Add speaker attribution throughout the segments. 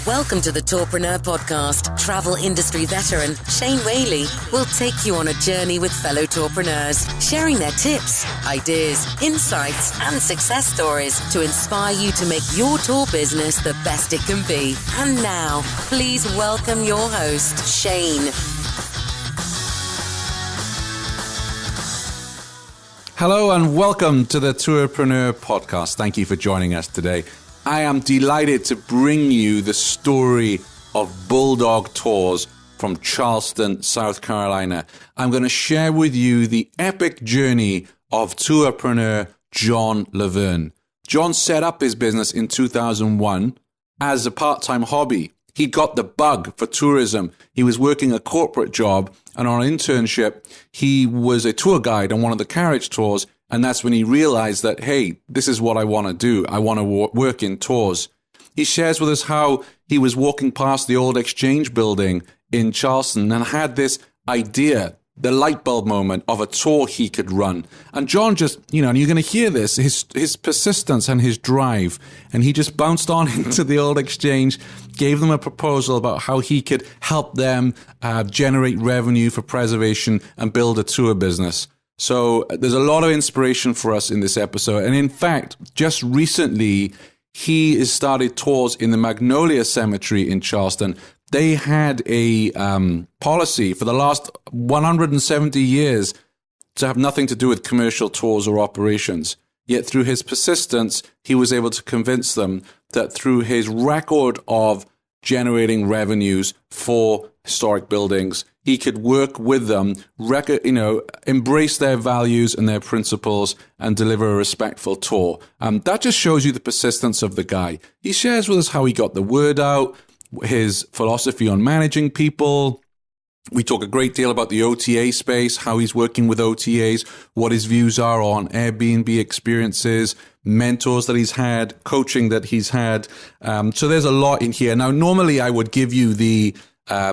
Speaker 1: Welcome to the Tourpreneur podcast. Travel industry veteran Shane Whaley will take you on a journey with fellow tourpreneurs, sharing their tips, ideas, insights, and success stories to inspire you to make your tour business the best it can be. And now, please welcome your host, Shane.
Speaker 2: Hello and welcome to the Tourpreneur podcast. Thank you for joining us today. I am delighted to bring you the story of Bulldog Tours from Charleston, South Carolina. I'm going to share with you the epic journey of Tourpreneur John LaVerne. John set up his business in 2001 as a part-time hobby. He got the bug for tourism. He was working a corporate job, and on an internship, he was a tour guide on one of the carriage tours. And that's when he realized that, hey, this is what I want to do. I want to work in tours. He shares with us how he was walking past the old exchange building in Charleston and had this idea, the light bulb moment of a tour he could run. And John just, and you're going to hear this, his persistence and his drive. And he just bounced on into the old exchange, gave them a proposal about how he could help them generate revenue for preservation and build a tour business. So there's a lot of inspiration for us in this episode. And in fact, just recently, he has started tours in the Magnolia Cemetery in Charleston. They had a policy for the last 170 years to have nothing to do with commercial tours or operations. Yet through his persistence, he was able to convince them that through his record of generating revenues for historic buildings, he could work with them, embrace their values and their principles and deliver a respectful tour. That just shows you the persistence of the guy. He shares with us how he got the word out, his philosophy on managing people. We talk a great deal about the OTA space, how he's working with OTAs, what his views are on Airbnb experiences, mentors that he's had, coaching that he's had. So there's a lot in here. Now, normally I would give you the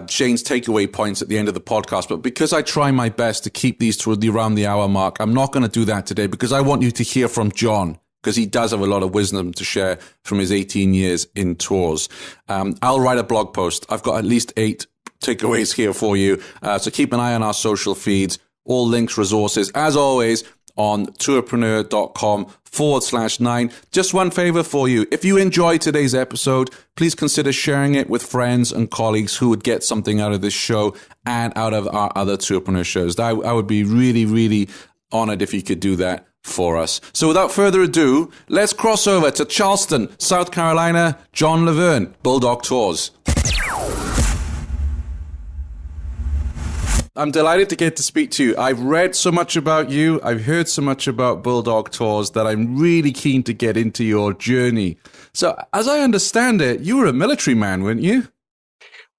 Speaker 2: Shane's takeaway points at the end of the podcast, but because I try my best to keep these to around the hour mark, I'm not going to do that today because I want you to hear from John, because he does have a lot of wisdom to share from his 18 years in tours. I'll write a blog post. I've got at least 8 takeaways here for you. So keep an eye on our social feeds, all links, resources, as always, on tourpreneur.com/9. Just one favor for you. If you enjoyed today's episode, please consider sharing it with friends and colleagues who would get something out of this show and out of our other Tourpreneur shows. I would be really, really honored if you could do that for us. So without further ado, let's cross over to Charleston, South Carolina. John LaVerne, Bulldog Tours. I'm delighted to get to speak to you. I've read so much about you. I've heard so much about Bulldog Tours that I'm really keen to get into your journey. So as I understand it, you were a military man, weren't you?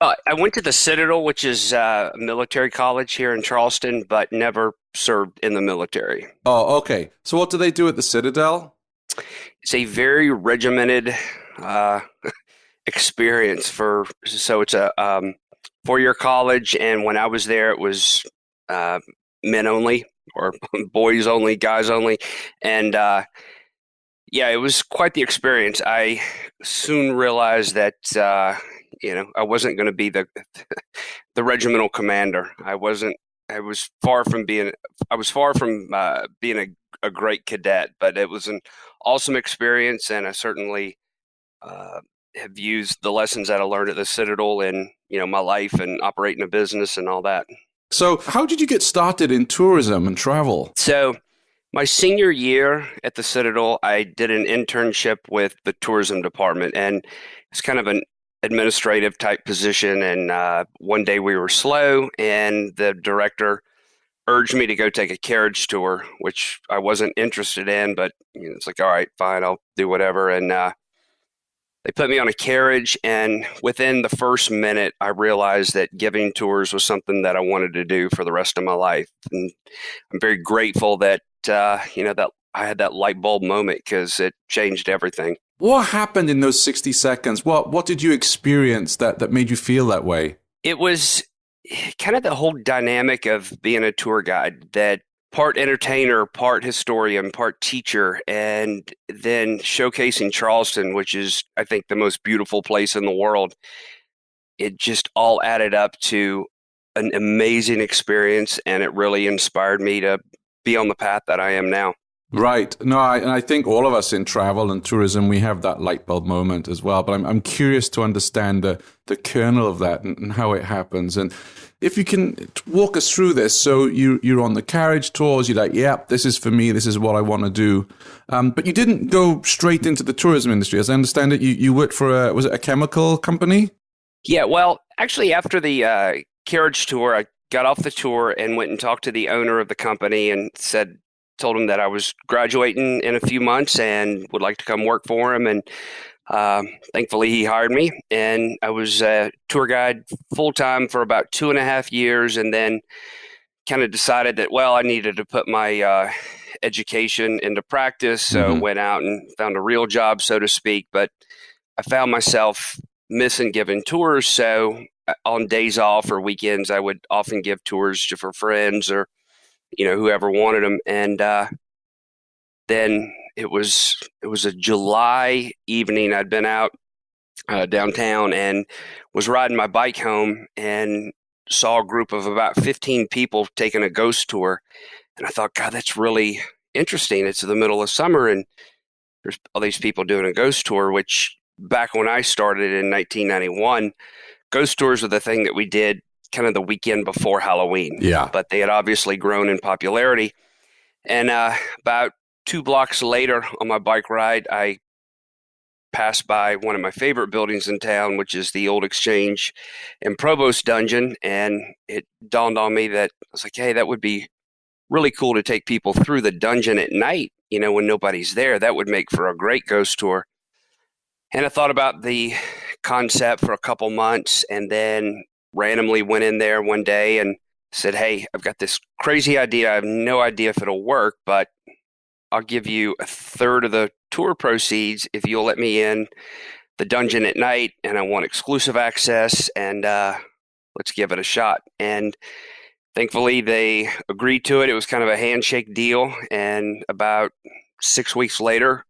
Speaker 3: I went to the Citadel, which is a military college here in Charleston, but never served in the military.
Speaker 2: Oh, okay. So what do they do at the Citadel?
Speaker 3: It's a very regimented experience. So it's a 4-year college, and when I was there, it was men only, or boys only, guys only, and it was quite the experience. I soon realized that I wasn't going to be the regimental commander. I was far from being a great cadet, but it was an awesome experience, and I certainly have used the lessons that I learned at the Citadel in my life and operating a business and all that.
Speaker 2: So how did you get started in tourism and travel?
Speaker 3: So my senior year at the Citadel, I did an internship with the tourism department, and it's kind of an administrative type position. And one day we were slow, and the director urged me to go take a carriage tour, which I wasn't interested in, but it's like, all right, fine, I'll do whatever. And they put me on a carriage, and within the first minute, I realized that giving tours was something that I wanted to do for the rest of my life. And I'm very grateful that that I had that light bulb moment, because it changed everything.
Speaker 2: What happened in those 60 seconds? What did you experience that made you feel that way?
Speaker 3: It was kind of the whole dynamic of being a tour guide, that part entertainer, part historian, part teacher, and then showcasing Charleston, which is, I think, the most beautiful place in the world. It just all added up to an amazing experience, and it really inspired me to be on the path that I am now.
Speaker 2: Right. No, I think all of us in travel and tourism, we have that light bulb moment as well. But I'm curious to understand the kernel of that and how it happens. And if you can walk us through this. So you're on the carriage tours. You're like, yeah, this is for me. This is what I want to do. But you didn't go straight into the tourism industry. As I understand it, you worked for was it a chemical company?
Speaker 3: Yeah, well, actually, after the carriage tour, I got off the tour and went and talked to the owner of the company and told him that I was graduating in a few months and would like to come work for him. And thankfully, he hired me. And I was a tour guide full-time for about 2.5 years, and then kind of decided that, well, I needed to put my education into practice. So went out and found a real job, so to speak. But I found myself missing giving tours. So on days off or weekends, I would often give tours for friends or whoever wanted them. And then it was a July evening. I'd been out downtown and was riding my bike home and saw a group of about 15 people taking a ghost tour. And I thought, God, that's really interesting. It's the middle of summer and there's all these people doing a ghost tour, which back when I started in 1991, ghost tours were the thing that we did kind of the weekend before Halloween.
Speaker 2: Yeah.
Speaker 3: But they had obviously grown in popularity. And about 2 blocks later on my bike ride, I passed by one of my favorite buildings in town, which is the Old Exchange and Provost Dungeon. And it dawned on me that I was like, hey, that would be really cool to take people through the dungeon at night, when nobody's there. That would make for a great ghost tour. And I thought about the concept for a couple months and then randomly went in there one day and said, hey, I've got this crazy idea. I have no idea if it'll work, but I'll give you 1/3 of the tour proceeds if you'll let me in the dungeon at night, and I want exclusive access, and let's give it a shot. And thankfully, they agreed to it. It was kind of a handshake deal, and about 6 weeks later,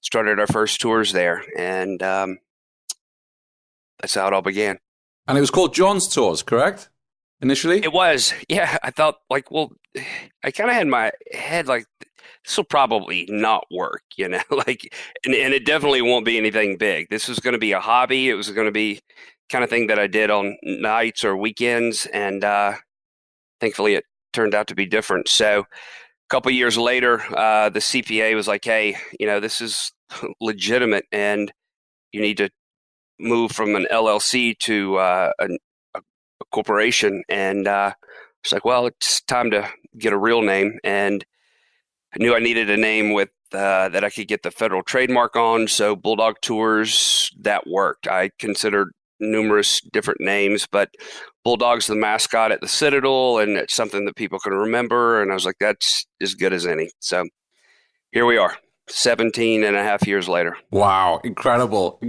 Speaker 3: started our first tours there, and that's how it all began.
Speaker 2: And it was called John's Tours, correct? Initially?
Speaker 3: It was, yeah. I thought, I kind of had in my head, this will probably not work, and it definitely won't be anything big. This was going to be a hobby. It was going to be kind of thing that I did on nights or weekends, and thankfully it turned out to be different. So a couple years later, the CPA was like, hey, this is legitimate, and you need to move from an LLC to a corporation. And it's like, well, it's time to get a real name. And I knew I needed a name with that I could get the federal trademark on. So Bulldog Tours, that worked. I considered numerous different names, but Bulldog's the mascot at the Citadel, and it's something that people can remember. And I was like, that's as good as any. So here we are, 17.5 years later.
Speaker 2: Wow, incredible.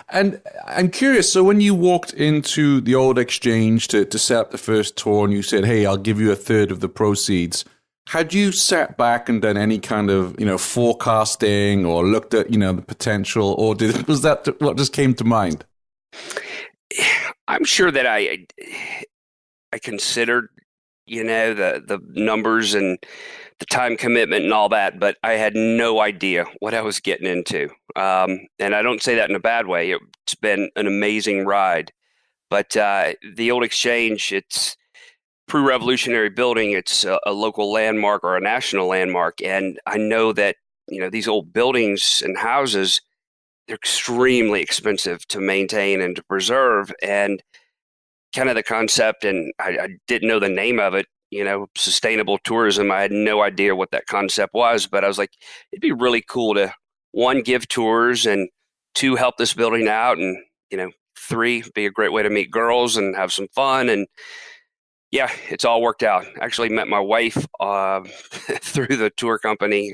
Speaker 2: And I'm curious, so when you walked into the Old Exchange to set up the first tour and you said, hey, I'll give you 1/3 of the proceeds, had you sat back and done any kind of, forecasting or looked at, the potential, or was that what just came to mind?
Speaker 3: I'm sure that I considered, the numbers and the time commitment and all that, but I had no idea what I was getting into. And I don't say that in a bad way. It's been an amazing ride. But the Old Exchange, it's pre-revolutionary building. It's a local landmark or a national landmark. And I know that, these old buildings and houses, they're extremely expensive to maintain and to preserve. And kind of the concept, and I didn't know the name of it, sustainable tourism. I had no idea what that concept was, but I was like, it'd be really cool to, 1, give tours, and 2, help this building out, and, 3, be a great way to meet girls and have some fun. And yeah, it's all worked out. Actually met my wife through the tour company.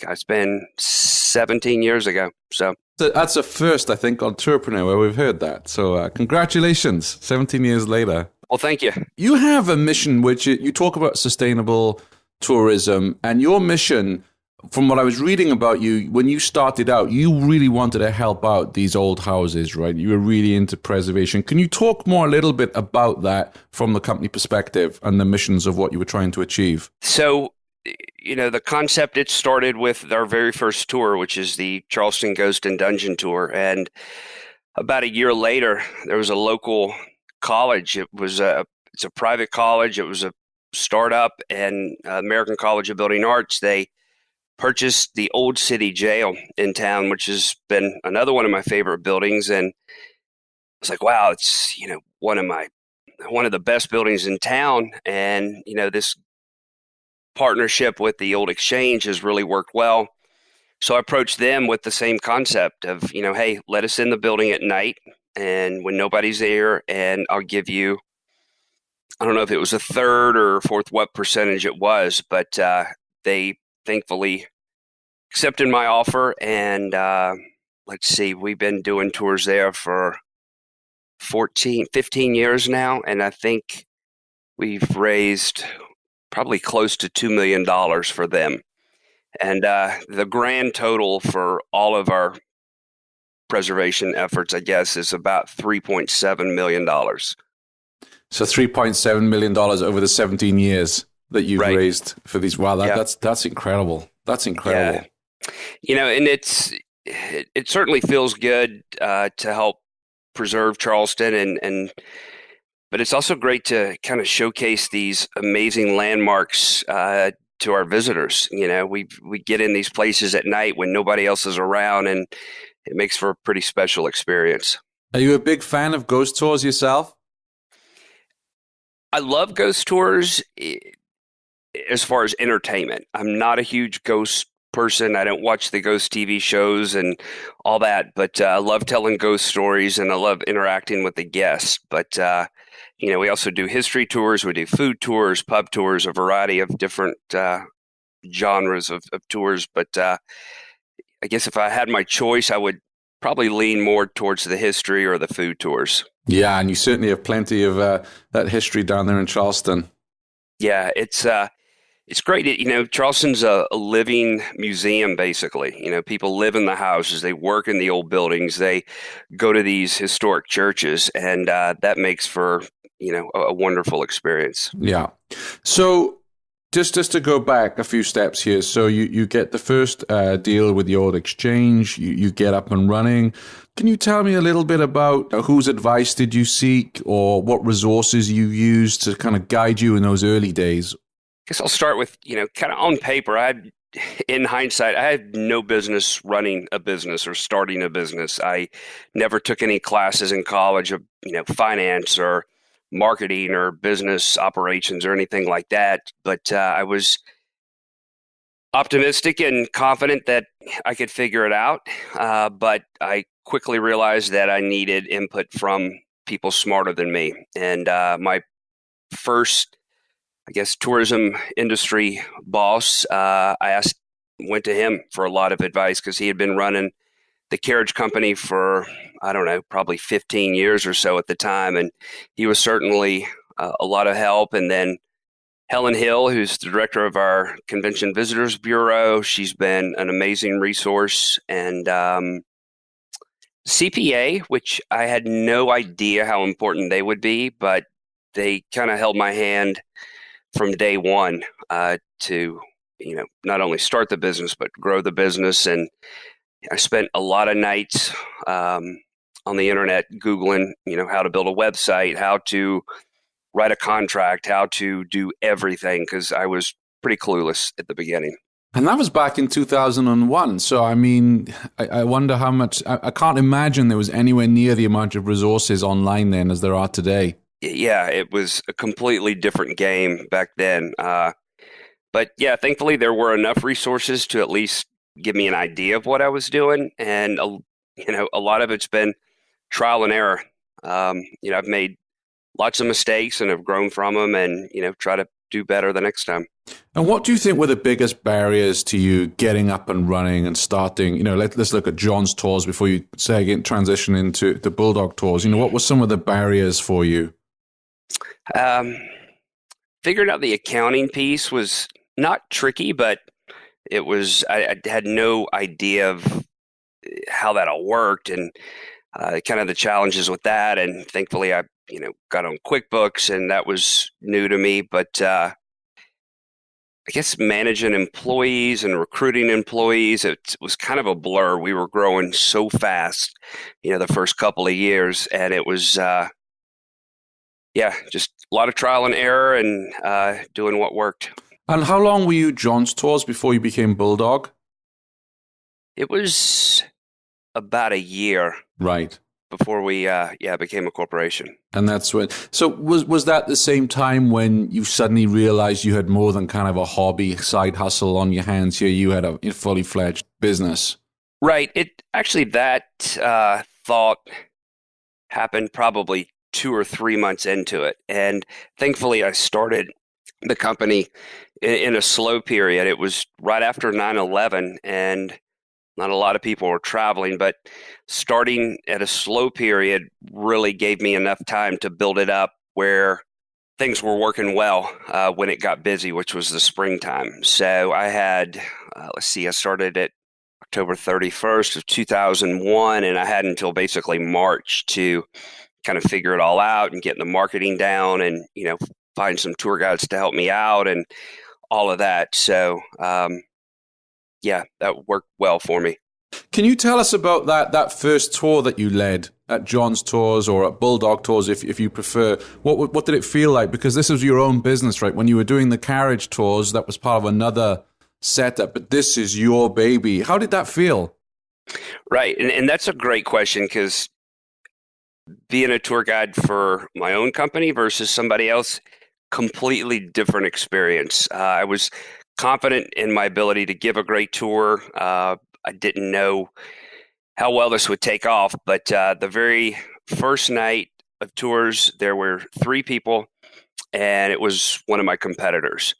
Speaker 3: It's been 17 years ago. So that's
Speaker 2: a first, I think, on Tourpreneur where we've heard that. So congratulations, 17 years later.
Speaker 3: Well, thank you.
Speaker 2: You have a mission which you talk about sustainable tourism, and your mission, from what I was reading about you, when you started out, you really wanted to help out these old houses, right? You were really into preservation. Can you talk more a little bit about that from the company perspective and the missions of what you were trying to achieve?
Speaker 3: So, the concept, it started with our very first tour, which is the Charleston Ghost and Dungeon Tour. And about a year later, there was a local college. It's a private college. It was a startup, and American College of Building Arts. They purchased the old city jail in town, which has been another one of my favorite buildings. And I was like, wow, it's, one of the best buildings in town. And, this partnership with the old exchange has really worked well. So I approached them with the same concept of, hey, let us in the building at night and when nobody's there, and I'll give you, I don't know if it was a third or fourth what percentage it was, but they thankfully accepted my offer. And let's see, we've been doing tours there for 15 years now. And I think we've raised probably close to $2 million for them. And the grand total for all of our preservation efforts, I guess, is about $3.7 million.
Speaker 2: So $3.7 million over the 17 years that you've raised for these. Wow, that's incredible. That's incredible.
Speaker 3: Yeah. And it certainly feels good to help preserve Charleston, but it's also great to kind of showcase these amazing landmarks to our visitors. We get in these places at night when nobody else is around, and it makes for a pretty special experience.
Speaker 2: Are you a big fan of ghost tours yourself?
Speaker 3: I love ghost tours as far as entertainment. I'm not a huge ghost person. I don't watch the ghost TV shows and all that, but I love telling ghost stories and I love interacting with the guests. But, we also do history tours. We do food tours, pub tours, a variety of different genres of tours. But I guess if I had my choice, I would probably lean more towards the history or the food tours.
Speaker 2: Yeah, and you certainly have plenty of that history down there in Charleston.
Speaker 3: Yeah, it's great. Charleston's a living museum, basically. People live in the houses, they work in the old buildings, they go to these historic churches, and that makes for, a wonderful experience.
Speaker 2: Yeah. So just to go back a few steps here. So you get the first deal with the old exchange, you get up and running. Can you tell me a little bit about whose advice did you seek, or what resources you used to kind of guide you in those early days?
Speaker 3: I guess I'll start with, kind of on paper, in hindsight, I had no business running a business or starting a business. I never took any classes in college of, finance or marketing or business operations or anything like that. But I was optimistic and confident that I could figure it out. But I quickly realized that I needed input from people smarter than me. And my first, tourism industry boss, went to him for a lot of advice because he had been running the carriage company for, I don't know, probably 15 years or so at the time. And he was certainly a lot of help. And then Helen Hill, who's the director of our Convention Visitors Bureau, she's been an amazing resource. And CPA, which I had no idea how important they would be, but they kind of held my hand from day one to, not only start the business, but grow the business. And I spent a lot of nights on the internet Googling, how to build a website, how to write a contract, how to do everything, because I was pretty clueless at the beginning.
Speaker 2: And that was back in 2001. So, I wonder how much, I can't imagine there was anywhere near the amount of resources online then as there are today.
Speaker 3: Yeah, it was a completely different game back then. But yeah, thankfully there were enough resources to at least give me an idea of what I was doing. And, a lot of it's been trial and error. I've made lots of mistakes and have grown from them and, try to do better the next time.
Speaker 2: And what do you think were the biggest barriers to you getting up and running and starting? Let's look at John's tours before you say again, transition into the Bulldog Tours. What were some of the barriers for you?
Speaker 3: Um, Figured out the accounting piece was not tricky, but I had no idea of how that all worked and kind of the challenges with that. And thankfully, I got on QuickBooks, and that was new to me. But I guess managing employees and recruiting employees, it was kind of a blur. We were growing so fast, the first couple of years, and it was just a lot of trial and error and doing what worked.
Speaker 2: And how long were you John's Tours before you became Bulldog?
Speaker 3: It was about a year.
Speaker 2: Right.
Speaker 3: Before we became a corporation.
Speaker 2: And that's when. So was that the same time when you suddenly realized you had more than kind of a hobby side hustle on your hands here? You had a fully fledged business.
Speaker 3: Right. That thought happened probably 2 or 3 months into it. And thankfully I started the company in a slow period. It was right after 9/11, and not a lot of people were traveling, but starting at a slow period really gave me enough time to build it up where things were working well when it got busy, which was the springtime. So I had, I started at October 31st of 2001, and I had until basically March to kind of figure it all out and get the marketing down and, find some tour guides to help me out and all of that. So, that worked well for me.
Speaker 2: Can you tell us about that first tour that you led at John's Tours or at Bulldog Tours, if you prefer? What did it feel like? Because this was your own business, right? When you were doing the carriage tours, that was part of another setup, but this is your baby. How did that feel?
Speaker 3: Right, and that's a great question, because being a tour guide for my own company versus somebody else, completely different experience. I was confident in my ability to give a great tour. I didn't know how well this would take off, but the very first night of tours, there were 3 people, and it was one of my competitors.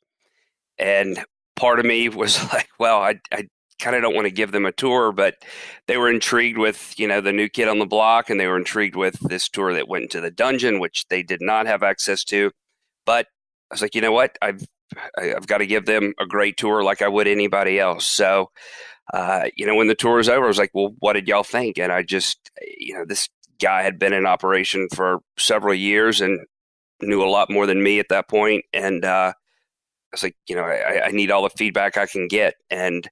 Speaker 3: And part of me was like, well, I kind of don't want to give them a tour, but they were intrigued with, the new kid on the block, and they were intrigued with this tour that went into the dungeon, which they did not have access to. But I was like, you know what? I've got to give them a great tour like I would anybody else. So, when the tour was over, I was like, well, what did y'all think? And I just, this guy had been in operation for several years and knew a lot more than me at that point. And I was like, I need all the feedback I can get. And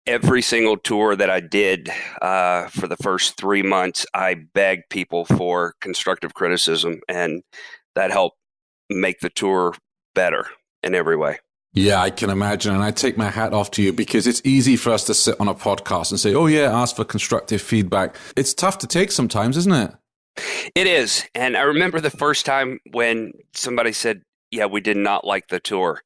Speaker 3: every single tour that I did for the first 3 months, I begged people for constructive criticism, and that helped make the tour better in every way.
Speaker 2: Yeah, I can imagine. And I take my hat off to you, because it's easy for us to sit on a podcast and say, oh yeah, ask for constructive feedback. It's tough to take sometimes, isn't it?
Speaker 3: It is. And I remember the first time when somebody said, yeah, we did not like the tour.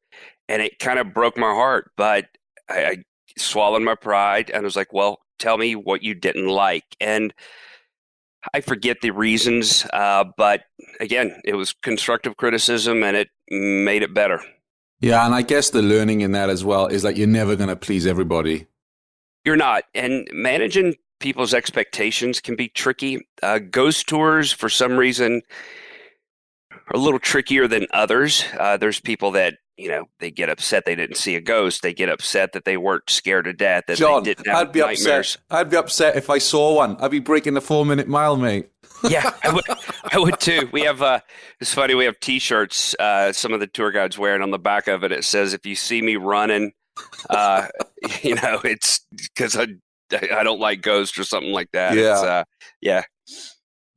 Speaker 3: And it kind of broke my heart, but I swallowed my pride and was like, well, tell me what you didn't like. And I forget the reasons, but again, it was constructive criticism, and it made it better.
Speaker 2: Yeah, and I guess the learning in that as well is that you're never going to please everybody.
Speaker 3: You're not. And managing people's expectations can be tricky. Ghost tours, for some reason, are a little trickier than others. There's people that, they get upset they didn't see a ghost. They get upset that they weren't scared to death, that
Speaker 2: John,
Speaker 3: they didn't have nightmares.
Speaker 2: I'd be upset if I saw one. I'd be breaking the 4-minute mile, mate.
Speaker 3: Yeah, I would too. We have, it's funny, we have T-shirts, some of the tour guides wearing. On the back of it, it says, if you see me running, it's because I don't like ghosts or something like that.
Speaker 2: Yeah.
Speaker 3: Yeah.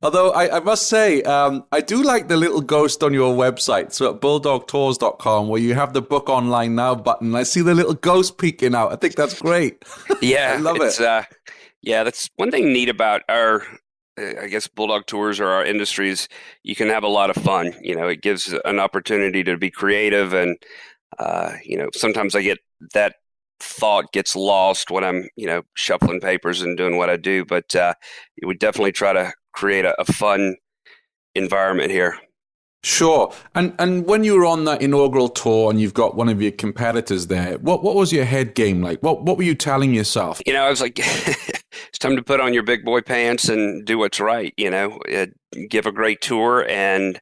Speaker 2: Although I must say, I do like the little ghost on your website. So at bulldogtours.com, where you have the book online now button, I see the little ghost peeking out. I think that's great.
Speaker 3: Yeah.
Speaker 2: I love it.
Speaker 3: That's one thing neat about our, I guess, Bulldog Tours or our industries. You can have a lot of fun. It gives an opportunity to be creative. And, sometimes I get that thought gets lost when I'm, shuffling papers and doing what I do. But we definitely try to create a fun environment here.
Speaker 2: Sure. And when you were on that inaugural tour and you've got one of your competitors there, what was your head game like? What were you telling yourself?
Speaker 3: I was like, it's time to put on your big boy pants and do what's right, give a great tour. And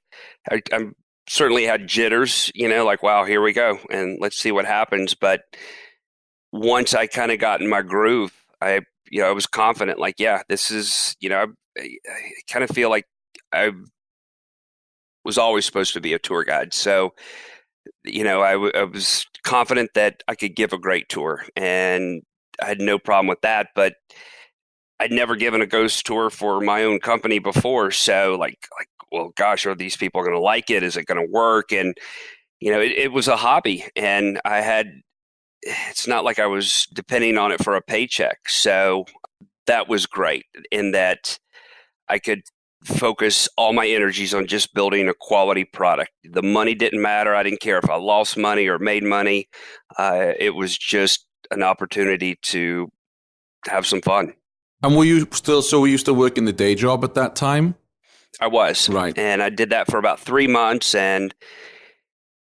Speaker 3: I'm certainly had jitters, like, wow, here we go, and let's see what happens. But once I kind of got in my groove, I was confident, like, yeah, this is, I kind of feel like I was always supposed to be a tour guide. So, I was confident that I could give a great tour, and I had no problem with that. But I'd never given a ghost tour for my own company before. So well, gosh, are these people going to like it? Is it going to work? And, it was a hobby, and it's not like I was depending on it for a paycheck. So that was great in that I could focus all my energies on just building a quality product. The money didn't matter. I didn't care if I lost money or made money. It was just an opportunity to have some fun.
Speaker 2: And were you still working the day job at that time?
Speaker 3: I was.
Speaker 2: Right.
Speaker 3: And I did that for about 3 months, and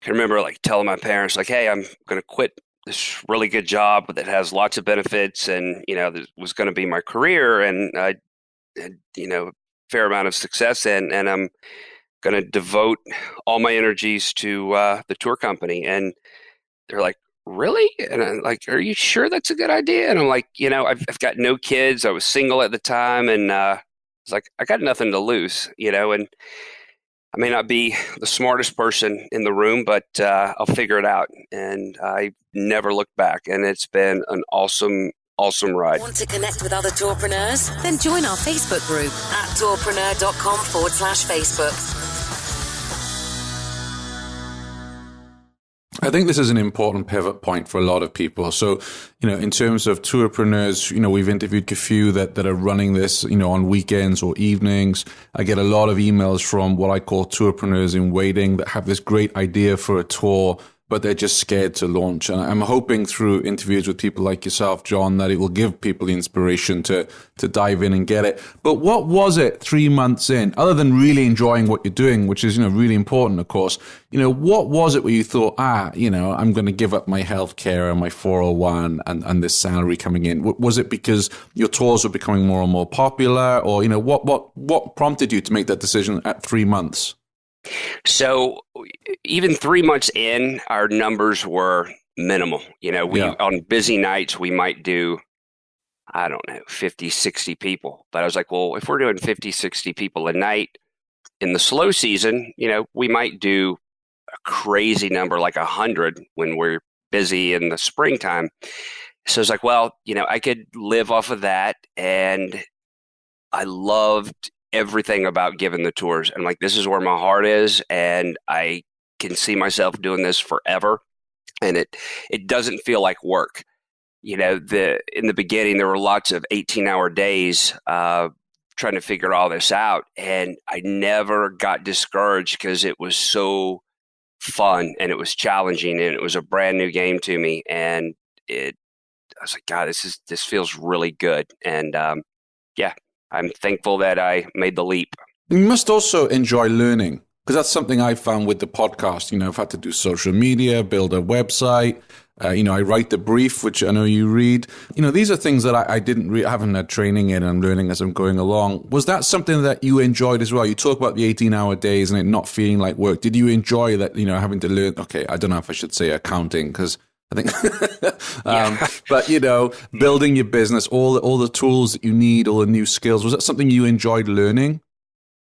Speaker 3: I can remember telling my parents, hey, I'm going to quit this really good job that has lots of benefits, and, this was going to be my career, and I had, fair amount of success, and I'm going to devote all my energies to the tour company. And they're like, really? And I'm like, are you sure that's a good idea? And I'm like, I've got no kids. I was single at the time, and I was like, I got nothing to lose, and I may not be the smartest person in the room, but I'll figure it out. And I never looked back, and it's been an awesome ride.
Speaker 1: Want to connect with other tourpreneurs? Then join our Facebook group at tourpreneur.com/Facebook.
Speaker 2: I think this is an important pivot point for a lot of people. So, in terms of tourpreneurs, we've interviewed a few that are running this, on weekends or evenings. I get a lot of emails from what I call tourpreneurs in waiting that have this great idea for a tour, but they're just scared to launch. And I'm hoping through interviews with people like yourself, John, that it will give people the inspiration to dive in and get it. But what was it 3 months in, other than really enjoying what you're doing, which is, really important, of course, what was it where you thought, I'm going to give up my health care and my 401 and this salary coming in? Was it because your tours were becoming more and more popular, or, what prompted you to make that decision at 3 months?
Speaker 3: So even 3 months in, our numbers were minimal. On busy nights, we might do, 50, 60 people. But I was like, well, if we're doing 50, 60 people a night in the slow season, we might do a crazy number like 100 when we're busy in the springtime. So it's like, well, I could live off of that. And I loved everything about giving the tours. I'm like, this is where my heart is, and I can see myself doing this forever. And it doesn't feel like work. In the beginning, there were lots of 18-hour days trying to figure all this out, and I never got discouraged because it was so fun and it was challenging and it was a brand new game to me. And I was like, God, this feels really good. And I'm thankful that I made the leap.
Speaker 2: You must also enjoy learning, because that's something I found with the podcast. I've had to do social media, build a website. I write the brief, which I know you read. These are things that I haven't had training in, and I'm learning as I'm going along. Was that something that you enjoyed as well? You talk about the 18-hour days and it not feeling like work. Did you enjoy that, having to learn? Okay, I don't know if I should say accounting, because I think, but building your business, all the tools that you need, all the new skills. Was that something you enjoyed learning?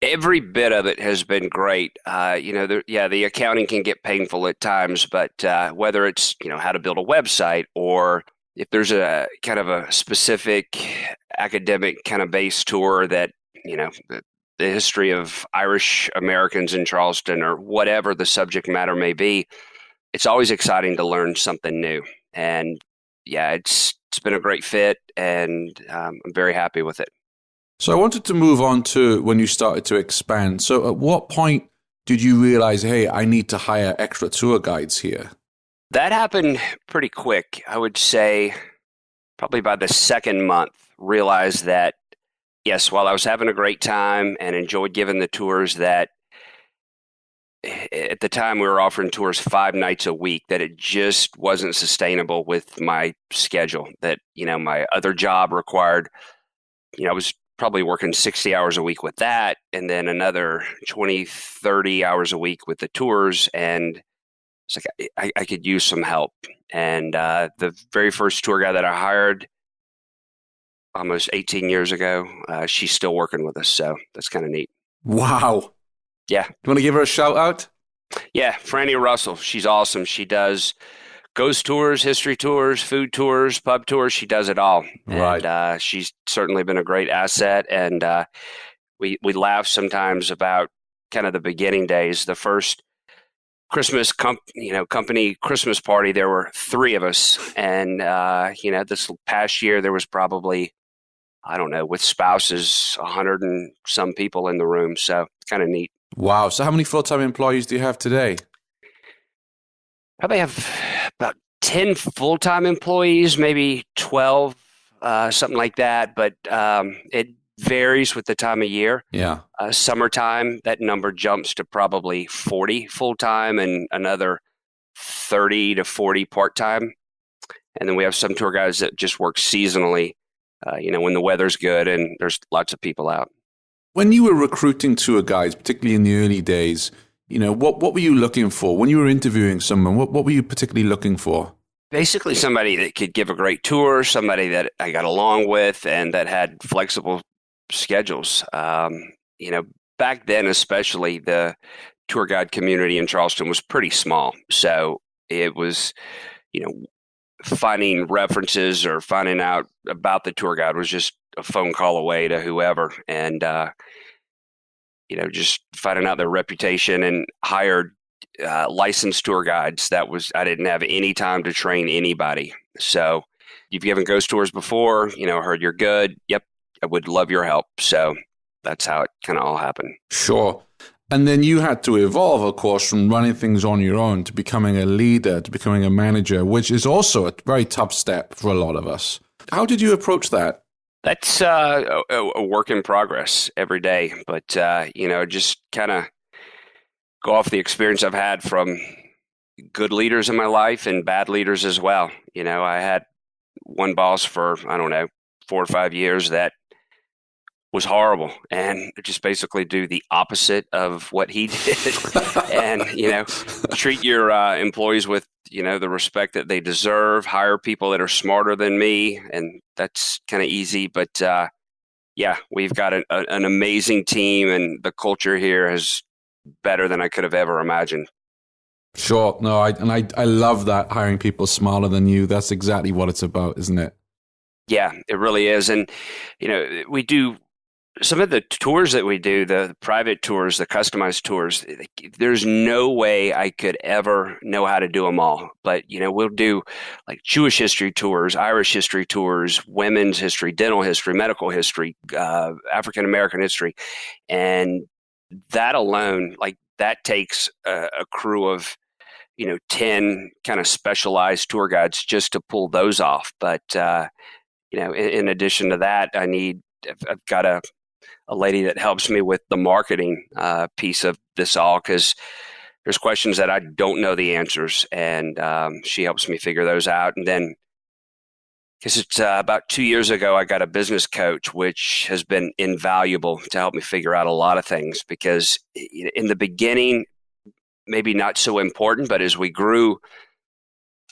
Speaker 3: Every bit of it has been great. The accounting can get painful at times, but whether it's how to build a website, or if there's a kind of a specific academic kind of base tour that the history of Irish Americans in Charleston, or whatever the subject matter may be. It's always exciting to learn something new. And it's been a great fit, and I'm very happy with it.
Speaker 2: So I wanted to move on to when you started to expand. So at what point did you realize, hey, I need to hire extra tour guides here?
Speaker 3: That happened pretty quick. I would say probably by the second month, realized that, yes, while I was having a great time and enjoyed giving the tours, that at the time we were offering tours 5 nights a week, that it just wasn't sustainable with my schedule, that, my other job required, I was probably working 60 hours a week with that, and then another 20, 30 hours a week with the tours. And it's like I could use some help. And the very first tour guide that I hired almost 18 years ago, she's still working with us. So that's kind of neat.
Speaker 2: Wow.
Speaker 3: Yeah.
Speaker 2: Do you want to give her a shout out?
Speaker 3: Yeah, Franny Russell. She's awesome. She does ghost tours, history tours, food tours, pub tours. She does it all.
Speaker 2: Right.
Speaker 3: And she's certainly been a great asset. And we laugh sometimes about kind of the beginning days. The first Christmas company Christmas party, there were 3 of us. And, this past year, there was probably, I don't know, with spouses, 100 and some people in the room. So it's kind of neat.
Speaker 2: Wow. So how many full-time employees do you have today?
Speaker 3: Probably have about 10 full-time employees, maybe 12, something like that. But it varies with the time of year.
Speaker 2: Yeah.
Speaker 3: Summertime, that number jumps to probably 40 full-time and another 30 to 40 part-time. And then we have some tour guides that just work seasonally, when the weather's good and there's lots of people out.
Speaker 2: When you were recruiting tour guides, particularly in the early days, what were you looking for? When you were interviewing someone, what were you particularly looking for? Basically,
Speaker 3: somebody that could give a great tour, somebody that I got along with, and that had flexible schedules. Back then, especially, the tour guide community in Charleston was pretty small. So it was, finding references or finding out about the tour guide was just a phone call away to whoever. And, just finding out their reputation, and hired licensed tour guides. I didn't have any time to train anybody. So you've given ghost tours before, heard you're good. Yep. I would love your help. So that's how it kind of all happened.
Speaker 2: Sure. And then you had to evolve, of course, from running things on your own to becoming a leader, to becoming a manager, which is also a very tough step for a lot of us. How did you approach that?
Speaker 3: That's a work in progress every day. But, just kind of go off the experience I've had from good leaders in my life and bad leaders as well. I had one boss for, 4 or 5 years that was horrible and just basically do the opposite of what he did. And, treat your employees with, the respect that they deserve, hire people that are smarter than me. And that's kind of easy. But we've got an amazing team, and the culture here is better than I could have ever imagined.
Speaker 2: Sure. No, I love that, hiring people smarter than you. That's exactly what it's about, isn't it?
Speaker 3: Yeah, it really is. And, we do some of the tours that we do, the private tours, the customized tours, there's no way I could ever know how to do them all. But, we'll do like Jewish history tours, Irish history tours, women's history, dental history, medical history, African-American history. And that alone, that takes a crew of, 10 kind of specialized tour guides just to pull those off. But, in addition to that, I've got a lady that helps me with the marketing piece of this all, because there's questions that I don't know the answers, and she helps me figure those out. And then, because it's about 2 years ago, I got a business coach, which has been invaluable to help me figure out a lot of things, because in the beginning, maybe not so important, but as we grew,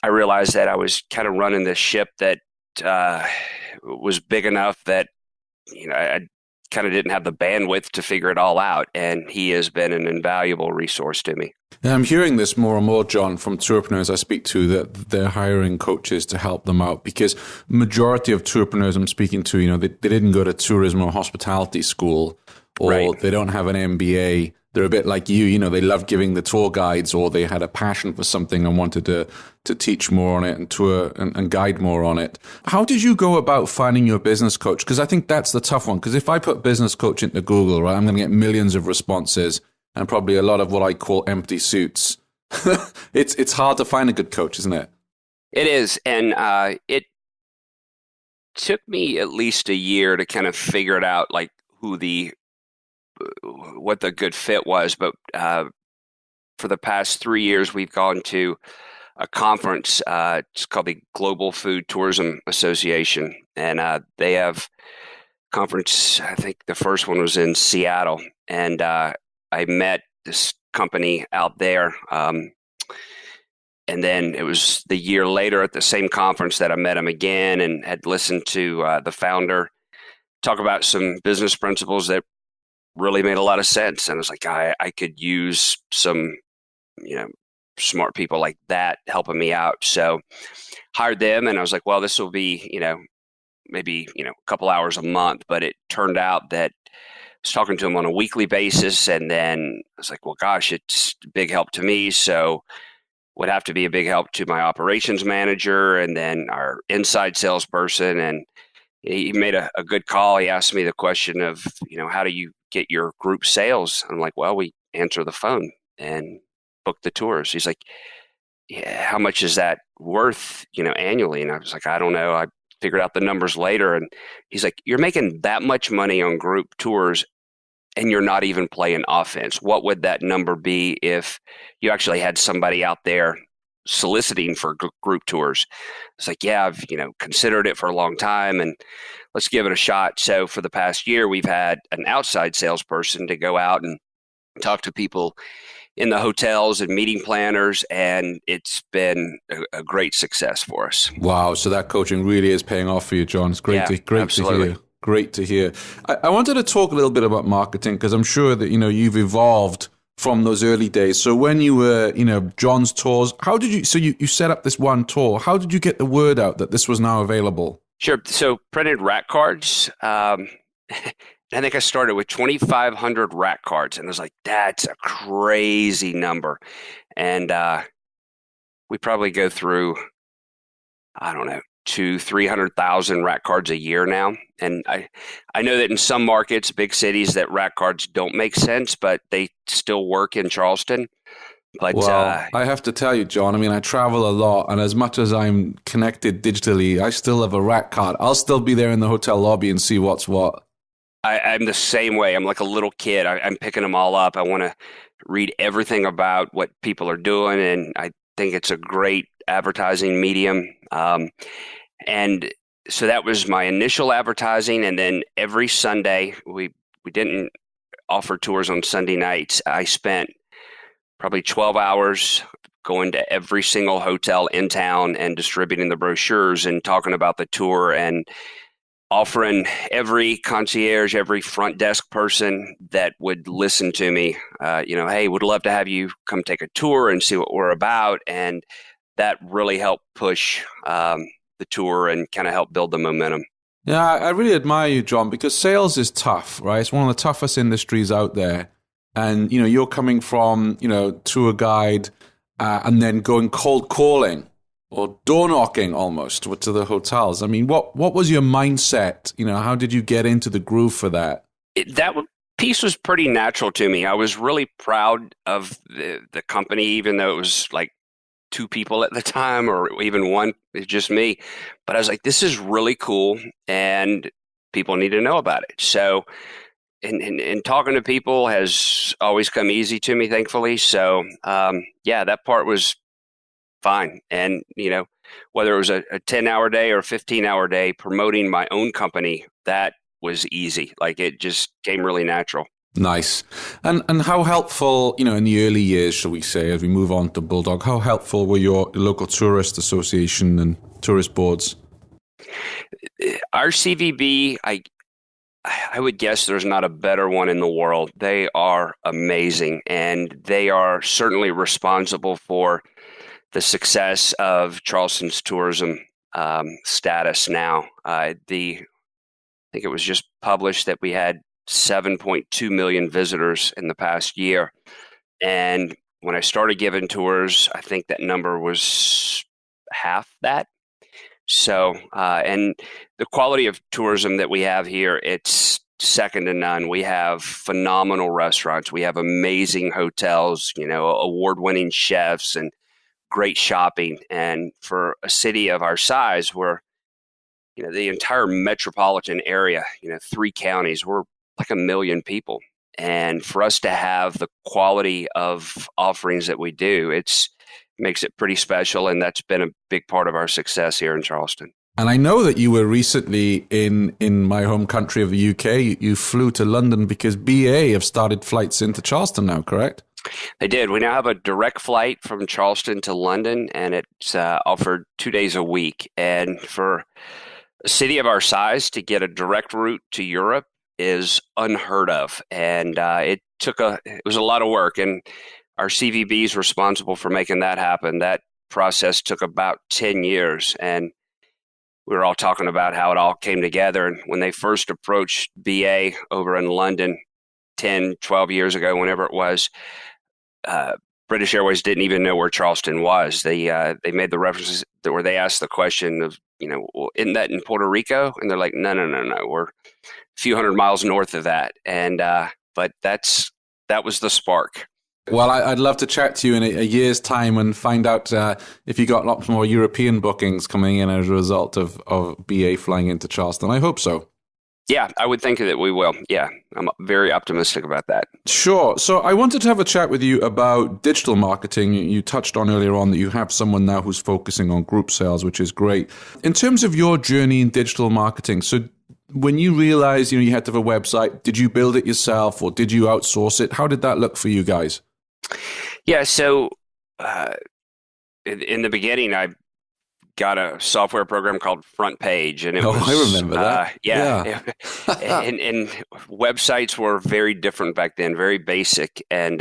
Speaker 3: I realized that I was kind of running this ship that was big enough that I kind of didn't have the bandwidth to figure it all out. And he has been an invaluable resource to me.
Speaker 2: And I'm hearing this more and more, John, from tourpreneurs I speak to, that they're hiring coaches to help them out, because majority of tourpreneurs I'm speaking to, they didn't go to tourism or hospitality school, or
Speaker 3: right.
Speaker 2: They don't have an MBA. They're a bit like you, they love giving the tour guides, or they had a passion for something and wanted to teach more on it and tour and guide more on it. How did you go about finding your business coach? Because I think that's the tough one. Because if I put business coach into Google, right, I'm going to get millions of responses and probably a lot of what I call empty suits. It's hard to find a good coach, isn't it?
Speaker 3: It is. And it took me at least a year to kind of figure it out, like what the good fit was. But for the past 3 years, we've gone to a conference. It's called the Global Food Tourism Association. And they have conference. I think the first one was in Seattle, and I met this company out there. And then it was the year later at the same conference that I met him again and had listened to the founder talk about some business principles that really made a lot of sense. And I was like, I could use some, smart people like that helping me out. So hired them, and I was like, well, this will be, maybe, a couple hours a month. But it turned out that I was talking to him on a weekly basis. And then I was like, well, gosh, it's a big help to me. So would have to be a big help to my operations manager and then our inside salesperson. And he made a good call. He asked me the question of, how do you get your group sales? I'm like, well, we answer the phone and book the tours. He's like, yeah, how much is that worth, annually? And I was like, I don't know. I figured out the numbers later. And he's like, you're making that much money on group tours and you're not even playing offense. What would that number be if you actually had somebody out there soliciting for group tours? It's like, yeah, I've, considered it for a long time and let's give it a shot. So for the past year, we've had an outside salesperson to go out and talk to people in the hotels and meeting planners, and it's been a great success for us.
Speaker 2: Wow. So that coaching really is paying off for you, John. It's great to hear. Great to hear. I wanted to talk a little bit about marketing because I'm sure that, you've evolved from those early days. So when you were, John's Tours, how did you, so you set up this one tour. How did you get the word out that this was now available?
Speaker 3: Sure. So printed rack cards. I think I started with 2,500 rack cards, and I was like, that's a crazy number. And we probably go through, I don't know, 200,000-300,000 rack cards a year now. And I know that in some markets, big cities, that rack cards don't make sense, but they still work in Charleston. But
Speaker 2: well, I have to tell you, John, I travel a lot, and as much as I'm connected digitally, I still have a rack card. I'll still be there in the hotel lobby and see what's what.
Speaker 3: I'm the same way. I'm like a little kid. I'm picking them all up. I want to read everything about what people are doing, and I think it's a great advertising medium. And so that was my initial advertising. And then every Sunday, we didn't offer tours on Sunday nights. I spent probably 12 hours going to every single hotel in town and distributing the brochures and talking about the tour and offering every concierge, every front desk person that would listen to me, hey, would love to have you come take a tour and see what we're about. And that really helped push the tour and kind of help build the momentum.
Speaker 2: Yeah, I really admire you, John, because sales is tough, right? It's one of the toughest industries out there. And, you're coming from, tour guide and then going cold calling or door knocking almost to the hotels. What was your mindset? How did you get into the groove for that?
Speaker 3: That piece was pretty natural to me. I was really proud of the company, even though it was like 2 people at the time or even one, it's just me. But I was like, this is really cool and people need to know about it. So and talking to people has always come easy to me, thankfully. So that part was fine. And, whether it was a 10-hour day or a 15-hour day, promoting my own company, that was easy. Like it just came really natural.
Speaker 2: Nice. And how helpful, in the early years, shall we say, as we move on to Bulldog, how helpful were your local tourist association and tourist boards?
Speaker 3: Our CVB, I would guess there's not a better one in the world. They are amazing, and they are certainly responsible for the success of Charleston's tourism status now. I think it was just published that we had 7.2 million visitors in the past year. And when I started giving tours, I think that number was half that. So, and the quality of tourism that we have here, it's second to none. We have phenomenal restaurants. We have amazing hotels, award-winning chefs and great shopping. And for a city of our size, where, the entire metropolitan area, 3 counties, we're like 1 million people. And for us to have the quality of offerings that we do, it makes it pretty special. And that's been a big part of our success here in Charleston.
Speaker 2: And I know that you were recently in my home country of the UK. You flew to London because BA have started flights into Charleston now, correct?
Speaker 3: They did. We now have a direct flight from Charleston to London, and it's offered 2 days a week. And for a city of our size to get a direct route to Europe is unheard of. And it was a lot of work, and our CVB is responsible for making that happen. That process took about 10 years, and we were all talking about how it all came together. And when they first approached BA over in London 10, 12 years ago, whenever it was, British Airways didn't even know where Charleston was. They made the references where they asked the question of, well, isn't that in Puerto Rico? And they're like, no, we're a few hundred miles north of that. And but that was the spark.
Speaker 2: Well, I'd love to chat to you in a year's time and find out if you got lots more European bookings coming in as a result of BA flying into Charleston. I hope so.
Speaker 3: Yeah, I would think that we will. Yeah, I'm very optimistic about that.
Speaker 2: Sure. So I wanted to have a chat with you about digital marketing. You touched on earlier on that you have someone now who's focusing on group sales, which is great. In terms of your journey in digital marketing, so when you realized you had to have a website, did you build it yourself or did you outsource it? How did that look for you guys?
Speaker 3: Yeah, so in the beginning, I got a software program called Front Page, and
Speaker 2: I remember that.
Speaker 3: Yeah. and websites were very different back then, very basic, and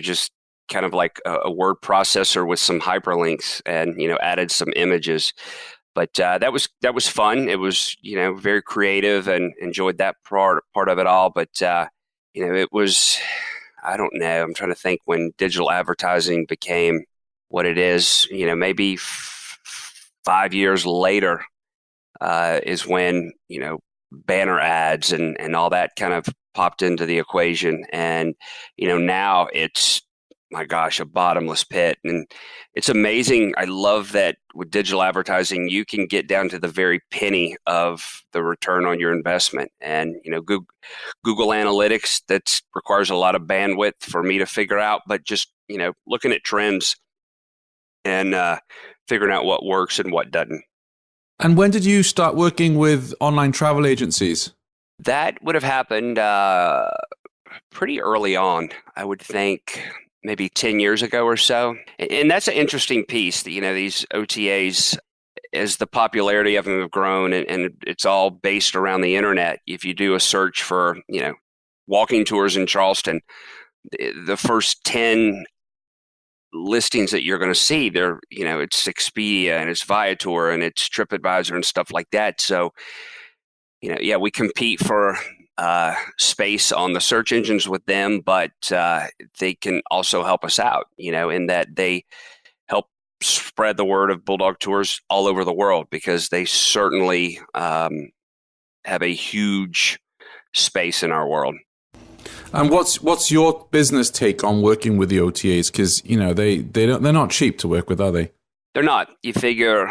Speaker 3: just kind of like a word processor with some hyperlinks, and added some images. But that was fun. It was very creative, and enjoyed that part of it all. But it was, I don't know. I'm trying to think when digital advertising became what it is. Maybe 5 years later is when banner ads and all that kind of popped into the equation. And now it's, my gosh, a bottomless pit. And it's amazing. I love that with digital advertising, you can get down to the very penny of the return on your investment. And Google Analytics, that requires a lot of bandwidth for me to figure out, but just looking at trends and figuring out what works and what doesn't.
Speaker 2: And when did you start working with online travel agencies?
Speaker 3: That would have happened pretty early on, I would think. Maybe 10 years ago or so. And that's an interesting piece. These OTAs, as the popularity of them have grown, and it's all based around the internet. If you do a search for, walking tours in Charleston, the first 10 listings that you're going to see, it's Expedia and it's Viator and it's TripAdvisor and stuff like that. So, we compete for space on the search engines with them, but they can also help us out, in that they help spread the word of Bulldog Tours all over the world, because they certainly have a huge space in our world.
Speaker 2: And what's your business take on working with the OTAs? Because they're not cheap to work with, are they?
Speaker 3: They're not. You figure,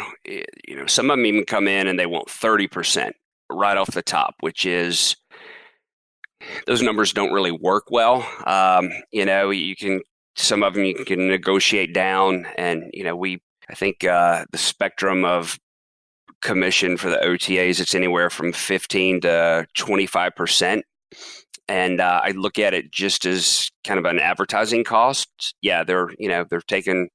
Speaker 3: some of them even come in and they want 30% right off the top, which is, those numbers don't really work well. Some of them you can negotiate down, and I think the spectrum of commission for the OTAs, it's anywhere from 15 to 25%. And I look at it just as kind of an advertising cost. Yeah, they're taking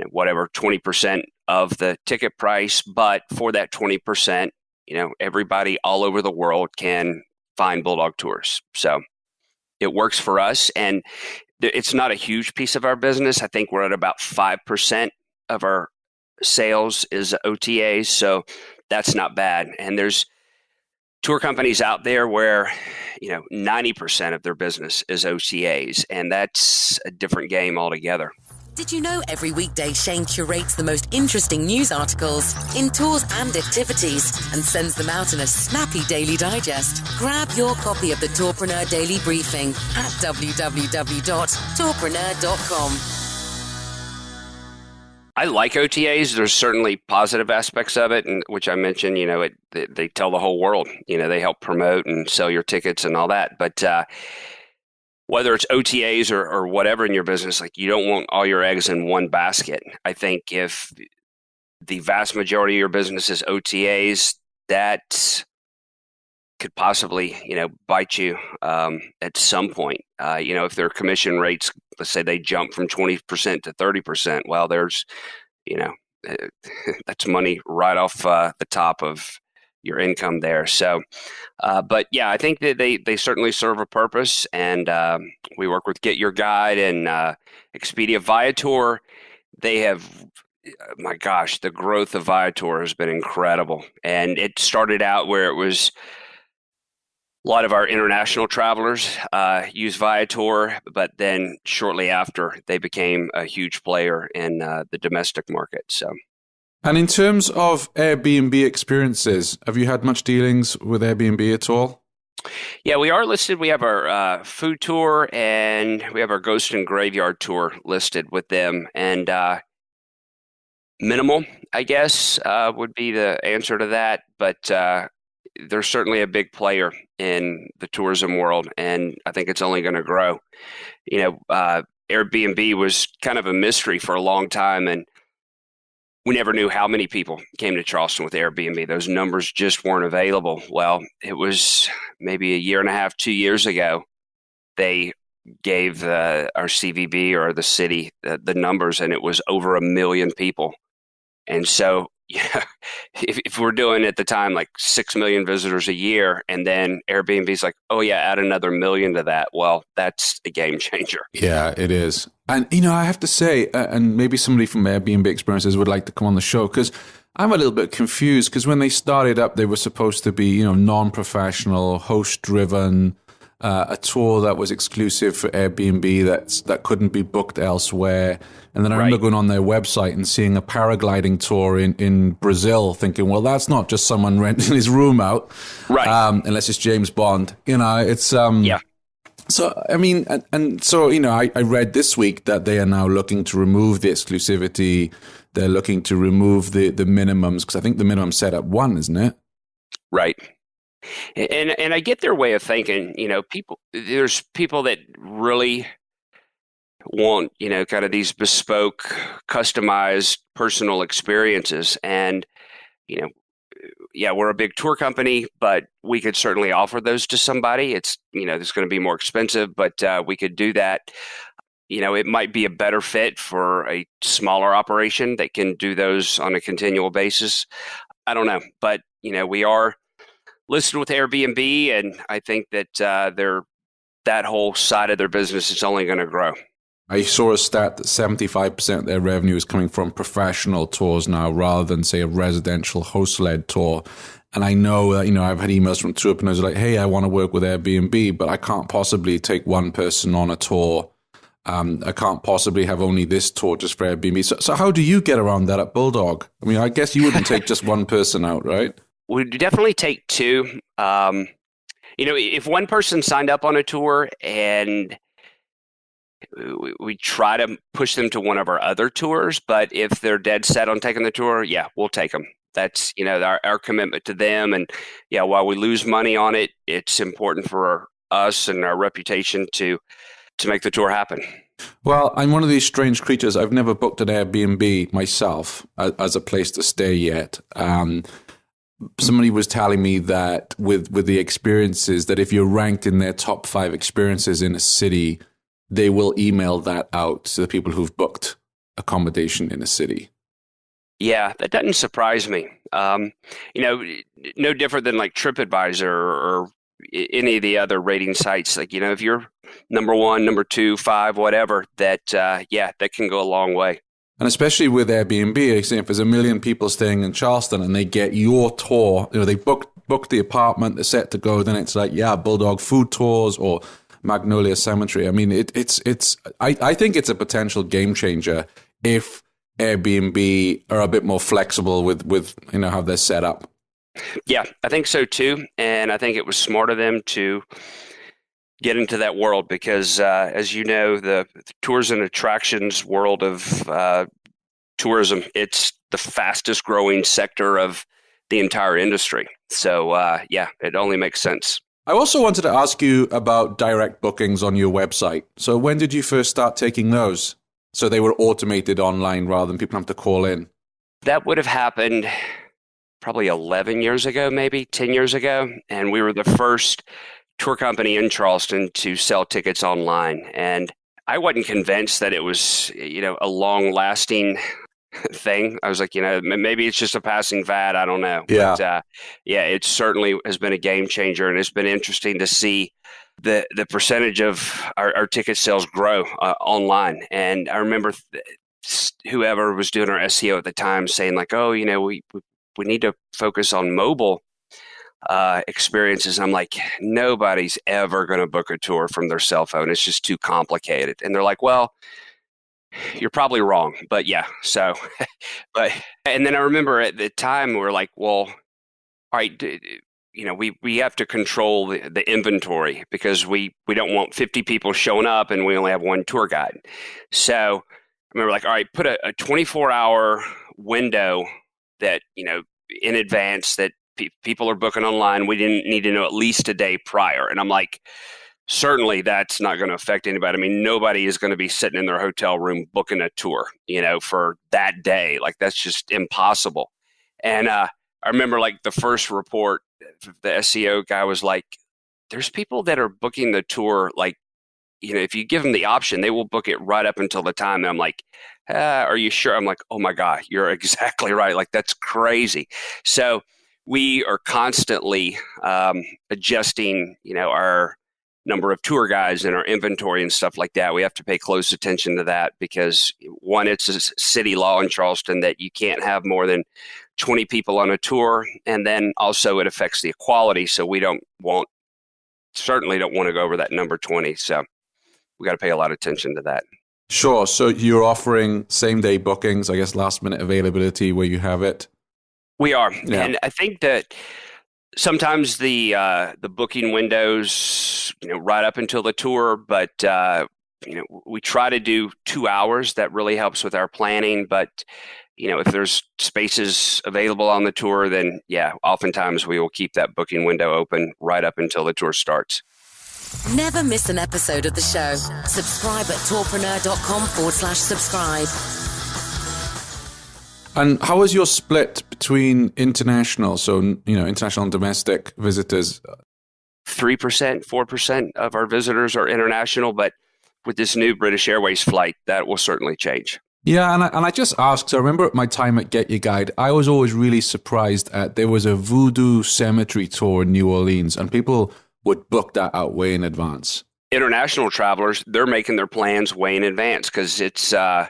Speaker 3: whatever 20% of the ticket price, but for that 20%, everybody all over the world can find Bulldog Tours. So it works for us, and it's not a huge piece of our business. I think we're at about 5% of our sales is OTAs, so that's not bad. And there's tour companies out there where 90% of their business is OTAs, and that's a different game altogether.
Speaker 1: Did you know every weekday Shane curates the most interesting news articles in tours and activities and sends them out in a snappy daily digest? Grab your copy of the Tourpreneur Daily Briefing at www.tourpreneur.com.
Speaker 3: I like OTAs. There's certainly positive aspects of it, and which I mentioned, they tell the whole world, they help promote and sell your tickets and all that. But whether it's OTAs or whatever in your business, like, you don't want all your eggs in one basket. I think if the vast majority of your business is OTAs, that could possibly, bite you at some point. If their commission rates, let's say they jump from 20% to 30%, well, there's, that's money right off the top of your income there. So, but yeah, I think that they certainly serve a purpose, and we work with Get Your Guide and Expedia. Viator, they have, my gosh, the growth of Viator has been incredible. And it started out where it was a lot of our international travelers use Viator, but then shortly after, they became a huge player in the domestic market. So,
Speaker 2: and in terms of Airbnb experiences, have you had much dealings with Airbnb at all?
Speaker 3: Yeah, we are listed. We have our food tour and we have our ghost and graveyard tour listed with them. And minimal, I guess, would be the answer to that. But they're certainly a big player in the tourism world, and I think it's only going to grow. Airbnb was kind of a mystery for a long time, and we never knew how many people came to Charleston with Airbnb. Those numbers just weren't available. Well, it was maybe a year and a half, 2 years ago, they gave our CVB or the city the numbers, and it was over 1 million people. And so, if we're doing at the time like 6 million visitors a year, and then Airbnb's like, oh yeah, add another 1 million to that, well, that's a game changer.
Speaker 2: Yeah, it is. And, I have to say, and maybe somebody from Airbnb experiences would like to come on the show, because I'm a little bit confused, because when they started up, they were supposed to be, non-professional, host-driven, a tour that was exclusive for Airbnb that couldn't be booked elsewhere. And then I remember going on their website and seeing a paragliding tour in Brazil, thinking, well, that's not just someone renting his room out, unless it's James Bond. It's
Speaker 3: yeah.
Speaker 2: So I mean, and so I read this week that they are now looking to remove the exclusivity. They're looking to remove the minimums, because I think the minimum set at 1, isn't it?
Speaker 3: Right. And I get their way of thinking. There's people that really want, kind of these bespoke, customized personal experiences. And, we're a big tour company, but we could certainly offer those to somebody. It's, it's going to be more expensive, but we could do that. It might be a better fit for a smaller operation that can do those on a continual basis. I don't know, but, we are listed with Airbnb, and I think that that whole side of their business is only going to grow.
Speaker 2: I saw a stat that 75% of their revenue is coming from professional tours now, rather than, say, a residential host-led tour. And I know that, I've had emails from tourpreneurs like, hey, I want to work with Airbnb, but I can't possibly take one person on a tour. I can't possibly have only this tour just for Airbnb. So how do you get around that at Bulldog? I mean, I guess you wouldn't take just one person out, right?
Speaker 3: We'd definitely take 2. If one person signed up on a tour, and we try to push them to one of our other tours, but if they're dead set on taking the tour, yeah, we'll take them. That's, our commitment to them. And yeah, while we lose money on it, it's important for us and our reputation to make the tour happen.
Speaker 2: Well, I'm one of these strange creatures. I've never booked an Airbnb myself as a place to stay yet. Somebody was telling me that with the experiences, that if you're ranked in their top 5 experiences in a city, they will email that out to the people who've booked accommodation in a city.
Speaker 3: Yeah, that doesn't surprise me. No different than like TripAdvisor or any of the other rating sites. Like, if you're number 1, number 2, 5, whatever, that can go a long way.
Speaker 2: And especially with Airbnb, if there's 1 million people staying in Charleston and they get your tour, they book the apartment, they're set to go, then it's like, Bulldog Food Tours or Magnolia Cemetery. I mean, I think it's a potential game changer if Airbnb are a bit more flexible with how they're set up.
Speaker 3: Yeah, I think so too. And I think it was smart of them to get into that world because, as you know, the tours and attractions world of tourism, it's the fastest growing sector of the entire industry. So, it only makes sense.
Speaker 2: I also wanted to ask you about direct bookings on your website. So when did you first start taking those? So they were automated online rather than people have to call in?
Speaker 3: That would have happened probably 11 years ago, maybe 10 years ago. And we were the first tour company in Charleston to sell tickets online. And I wasn't convinced that it was, a long lasting thing. I was like, maybe it's just a passing fad. I don't know.
Speaker 2: Yeah.
Speaker 3: But it certainly has been a game changer. And it's been interesting to see the percentage of our ticket sales grow online. And I remember whoever was doing our SEO at the time saying like, oh, we need to focus on mobile experiences. And I'm like, nobody's ever going to book a tour from their cell phone. It's just too complicated. And they're like, well, you're probably wrong. But yeah, so, and then I remember at the time we were like, well, all right, we have to control the inventory because we don't want 50 people showing up and we only have one tour guide. So I remember like, all right, put a 24-hour window that, in advance that people are booking online. We didn't need to know at least a day prior. And I'm like, certainly that's not going to affect anybody. I mean, nobody is going to be sitting in their hotel room booking a tour, for that day. Like that's just impossible. And I remember like the first report, the SEO guy was like, there's people that are booking the tour like, if you give them the option, they will book it right up until the time. And I'm like, are you sure? I'm like, oh my God, you're exactly right. Like that's crazy. So we are constantly adjusting, our number of tour guides and our inventory and stuff like that. We have to pay close attention to that because one, it's a city law in Charleston that you can't have more than 20 people on a tour. And then also it affects the quality. So we certainly don't want to go over that number 20. So we got to pay a lot of attention to that.
Speaker 2: Sure. So you're offering same day bookings, I guess, last minute availability where you have it. We
Speaker 3: are. Yeah. And I think that sometimes the booking windows, right up until the tour, but we try to do 2 hours. That really helps with our planning. But if there's spaces available on the tour, then oftentimes we will keep that booking window open right up until the tour starts.
Speaker 1: Never miss an episode of the show. Subscribe at tourpreneur.com/subscribe.
Speaker 2: And how is your split between international, international and domestic visitors?
Speaker 3: 3%, 4% of our visitors are international, but with this new British Airways flight, that will certainly change.
Speaker 2: Yeah, and I just asked, so I remember at my time at Get Your Guide, I was always really surprised there was a Voodoo Cemetery tour in New Orleans, and people would book that out way in advance.
Speaker 3: International travelers, they're making their plans way in advance because it's, so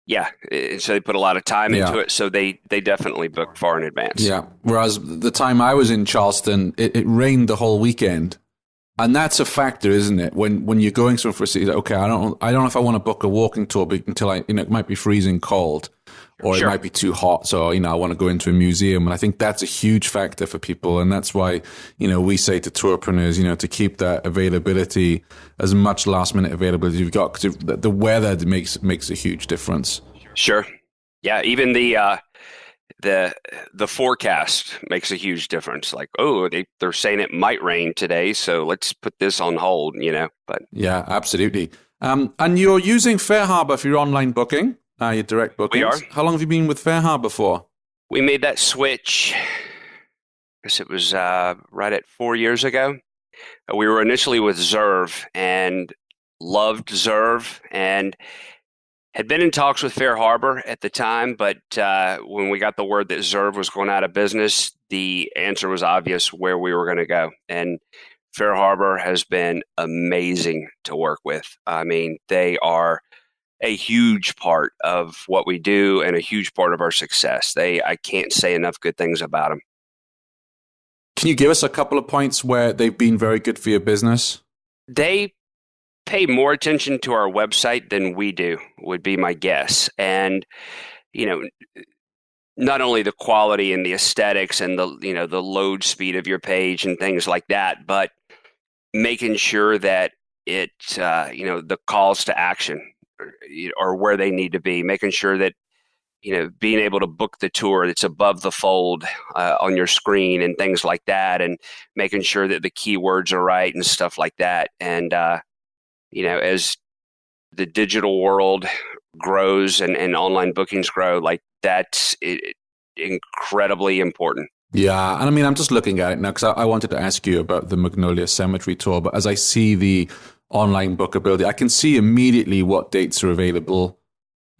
Speaker 3: they put a lot of time into it. So they definitely book far in advance.
Speaker 2: Yeah. Whereas the time I was in Charleston, it rained the whole weekend. And that's a factor, isn't it? When you're going somewhere for a city, okay, I don't know if I want to book a walking tour until it might be freezing cold. Or It might be too hot, so I want to go into a museum, and I think that's a huge factor for people, and that's why we say to tourpreneurs, to keep that availability, as much last minute availability as you've got, because the weather makes a huge difference.
Speaker 3: Sure, yeah, even the forecast makes a huge difference. Like, they're saying it might rain today, so let's put this on hold, But
Speaker 2: yeah, absolutely. And you're using FareHarbor for your online booking. Your direct bookings.
Speaker 3: We are.
Speaker 2: How long have you been with FareHarbor for?
Speaker 3: We made that switch, I guess it was right at 4 years ago. We were initially with Zerv and loved Zerv and had been in talks with FareHarbor at the time, but when we got the word that Zerv was going out of business, the answer was obvious where we were going to go. And FareHarbor has been amazing to work with. I mean, they are a huge part of what we do and a huge part of our success. I can't say enough good things about them.
Speaker 2: Can you give us a couple of points where they've been very good for your business?
Speaker 3: They pay more attention to our website than we do, would be my guess. And, not only the quality and the aesthetics and the load speed of your page and things like that, but making sure that it, the calls to action or where they need to be, making sure that, being able to book the tour that's above the fold on your screen and things like that, and making sure that the keywords are right and stuff like that. And, as the digital world grows and online bookings grow, like that's incredibly important.
Speaker 2: Yeah, and I mean, I'm just looking at it now because I wanted to ask you about the Magnolia Cemetery tour, but as I see the online bookability, I can see immediately what dates are available.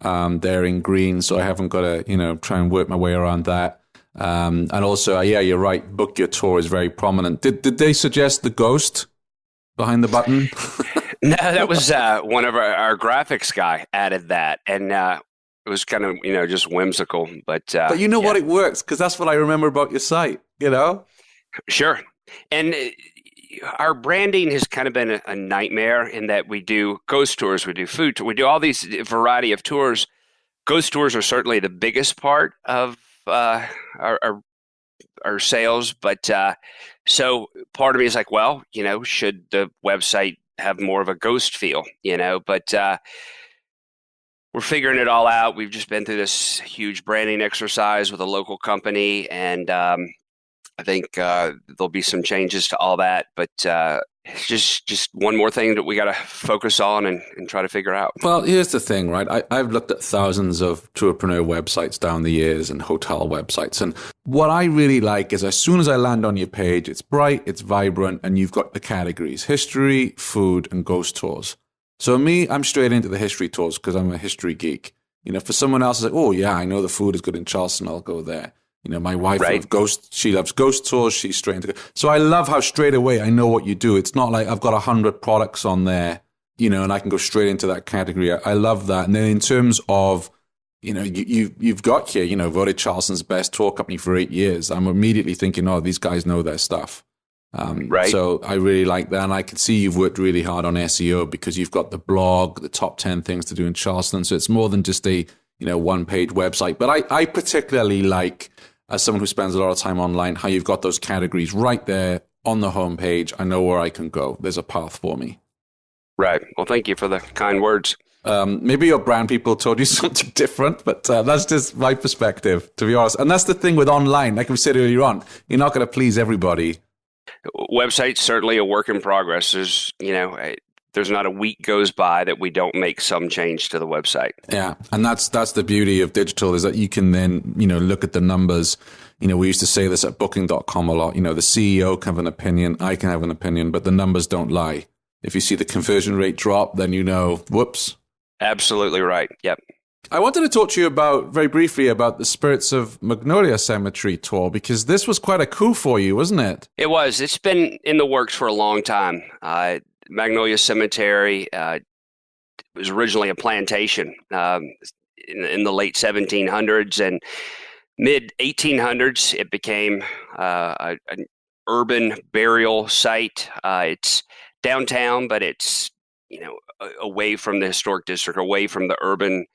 Speaker 2: They're in green, so I haven't got to, try and work my way around that. And also, yeah, you're right, book your tour is very prominent. Did they suggest the ghost behind the button?
Speaker 3: No, that was one of our graphics guy added that, and it was kind of just whimsical. But
Speaker 2: you know what, it works because that's what I remember about your site.
Speaker 3: Sure, and our branding has kind of been a nightmare in that we do ghost tours, we do food tours, we do all these variety of tours. Ghost tours are certainly the biggest part of our sales, but so part of me is like, well, should the website have more of a ghost feel, but we're figuring it all out. We've just been through this huge branding exercise with a local company, and I think there'll be some changes to all that, but just one more thing that we got to focus on and try to figure out.
Speaker 2: Well, here's the thing, right? I've looked at thousands of Tourpreneur websites down the years and hotel websites. And what I really like is as soon as I land on your page, it's bright, it's vibrant, and you've got the categories: history, food, and ghost tours. So me, I'm straight into the history tours because I'm a history geek. For someone else, it's like, oh yeah, I know the food is good in Charleston, I'll go there. My wife she loves ghost tours. She's straight into. So I love how straight away I know what you do. It's not like I've got 100 products on there, and I can go straight into that category. I love that. And then in terms of, you've got here, voted Charleston's best tour company for 8 years. I'm immediately thinking, oh, these guys know their stuff. So I really like that. And I can see you've worked really hard on SEO because you've got the blog, the top 10 things to do in Charleston. So it's more than just a, one-page website. But I particularly like, as someone who spends a lot of time online, how you've got those categories right there on the homepage. I know where I can go. There's a path for me. Right.
Speaker 3: Well, thank you for the kind words.
Speaker 2: Maybe your brand people told you something different, but that's just my perspective, to be honest. And that's the thing with online. Like we said earlier on, you're not going to please everybody.
Speaker 3: Website's certainly a work in progress. There's not a week goes by that we don't make some change to the website.
Speaker 2: Yeah, and that's the beauty of digital is that you can then, look at the numbers. We used to say this at booking.com a lot. The CEO can have an opinion, I can have an opinion, but the numbers don't lie. If you see the conversion rate drop, then whoops.
Speaker 3: Absolutely right. Yep.
Speaker 2: I wanted to talk to you very briefly about the Spirits of Magnolia Cemetery tour, because this was quite a coup for you, wasn't it?
Speaker 3: It was. It's been in the works for a long time. Magnolia Cemetery was originally a plantation in the late 1700s, and mid 1800s it became an urban burial site. It's downtown, but it's away from the historic district, away from the urban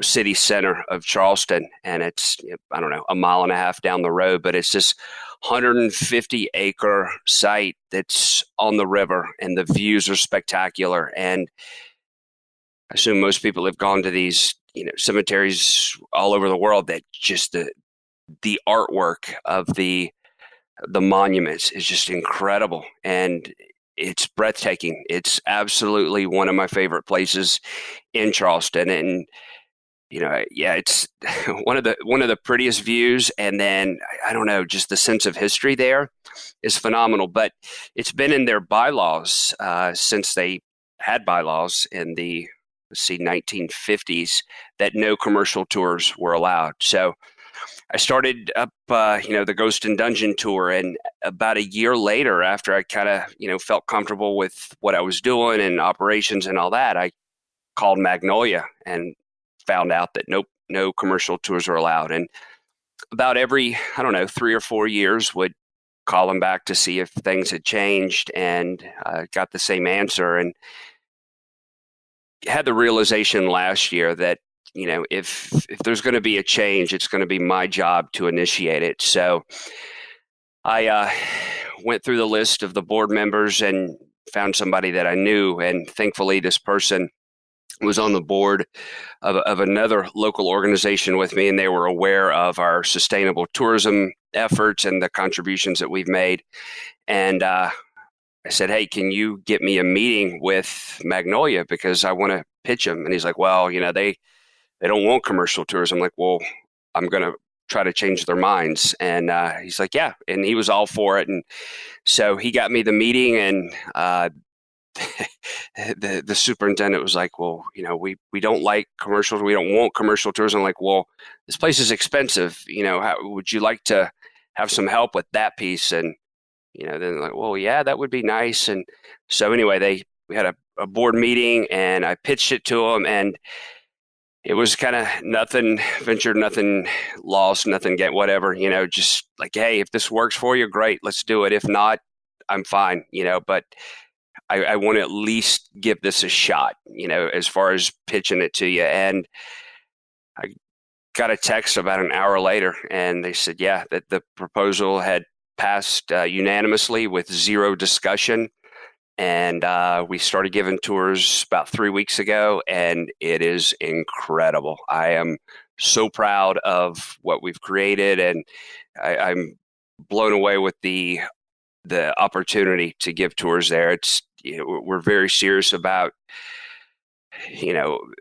Speaker 3: city center of Charleston, and it's I don't know, a mile and a half down the road, but it's this 150-acre site that's on the river, and the views are spectacular. And I assume most people have gone to these, cemeteries all over the world. That just the artwork of the monuments is just incredible, and it's breathtaking. It's absolutely one of my favorite places in Charleston, and it's one of the prettiest views. And then I don't know, just the sense of history there is phenomenal. But it's been in their bylaws since they had bylaws in the 1950s that no commercial tours were allowed. So I started up, the Ghost and Dungeon tour, and about a year later, after I kind of felt comfortable with what I was doing and operations and all that, I called Magnolia and found out that no commercial tours are allowed. And about every, 3 or 4 years would call them back to see if things had changed, and got the same answer. And had the realization last year that, if there's going to be a change, it's going to be my job to initiate it. So I went through the list of the board members and found somebody that I knew. And thankfully, this person was on the board of another local organization with me, and they were aware of our sustainable tourism efforts and the contributions that we've made. And I said, hey, can you get me a meeting with Magnolia, because I want to pitch them? And he's like, well, they don't want commercial tours. I'm like, well, I'm going to try to change their minds. And he's like, yeah. And he was all for it. And so he got me the meeting, and the superintendent was like, well, we don't like commercials. We don't want commercial tours. I'm like, well, this place is expensive. How would you like to have some help with that piece? And, then they're like, well, yeah, that would be nice. And so anyway, we had a board meeting, and I pitched it to them, and it was kind of nothing ventured, nothing lost, nothing get whatever, just like, hey, if this works for you, great, let's do it. If not, I'm fine, but I want to at least give this a shot, as far as pitching it to you. And I got a text about an hour later, and they said, yeah, that the proposal had passed unanimously with zero discussion. And we started giving tours about 3 weeks ago, and it is incredible. I am so proud of what we've created, and I'm blown away with the opportunity to give tours there. It's we're very serious about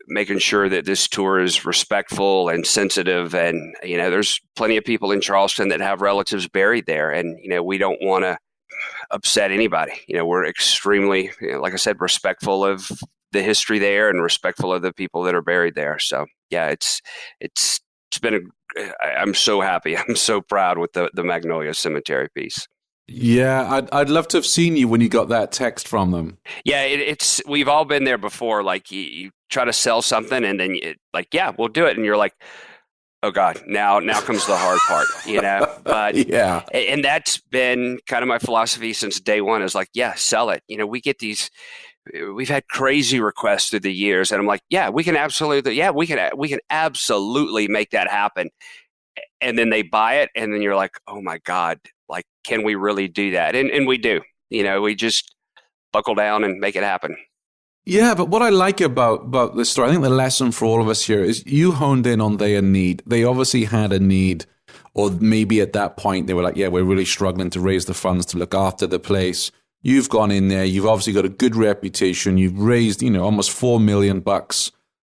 Speaker 3: making sure that this tour is respectful and sensitive. And there's plenty of people in Charleston that have relatives buried there, and we don't want to upset anybody. We're extremely, like I said, respectful of the history there and respectful of the people that are buried there. So yeah, it's been I'm so happy. I'm so proud with the Magnolia Cemetery piece.
Speaker 2: Yeah, I'd love to have seen you when you got that text from them.
Speaker 3: Yeah, it's we've all been there before. Like you try to sell something, and then yeah, we'll do it, and you're like, oh God, now comes the hard part, But
Speaker 2: yeah,
Speaker 3: and that's been kind of my philosophy since day one. Is like, yeah, sell it. We get these. We've had crazy requests through the years, and I'm like, yeah, we can absolutely make that happen. And then they buy it, and then you're like, oh my God, like, can we really do that? And we do. We just buckle down and make it happen.
Speaker 2: Yeah, but what I like about this story, I think the lesson for all of us here is you honed in on their need. They obviously had a need, or maybe at that point they were like, yeah, we're really struggling to raise the funds to look after the place. You've gone in there. You've obviously got a good reputation. You've raised, almost $4 million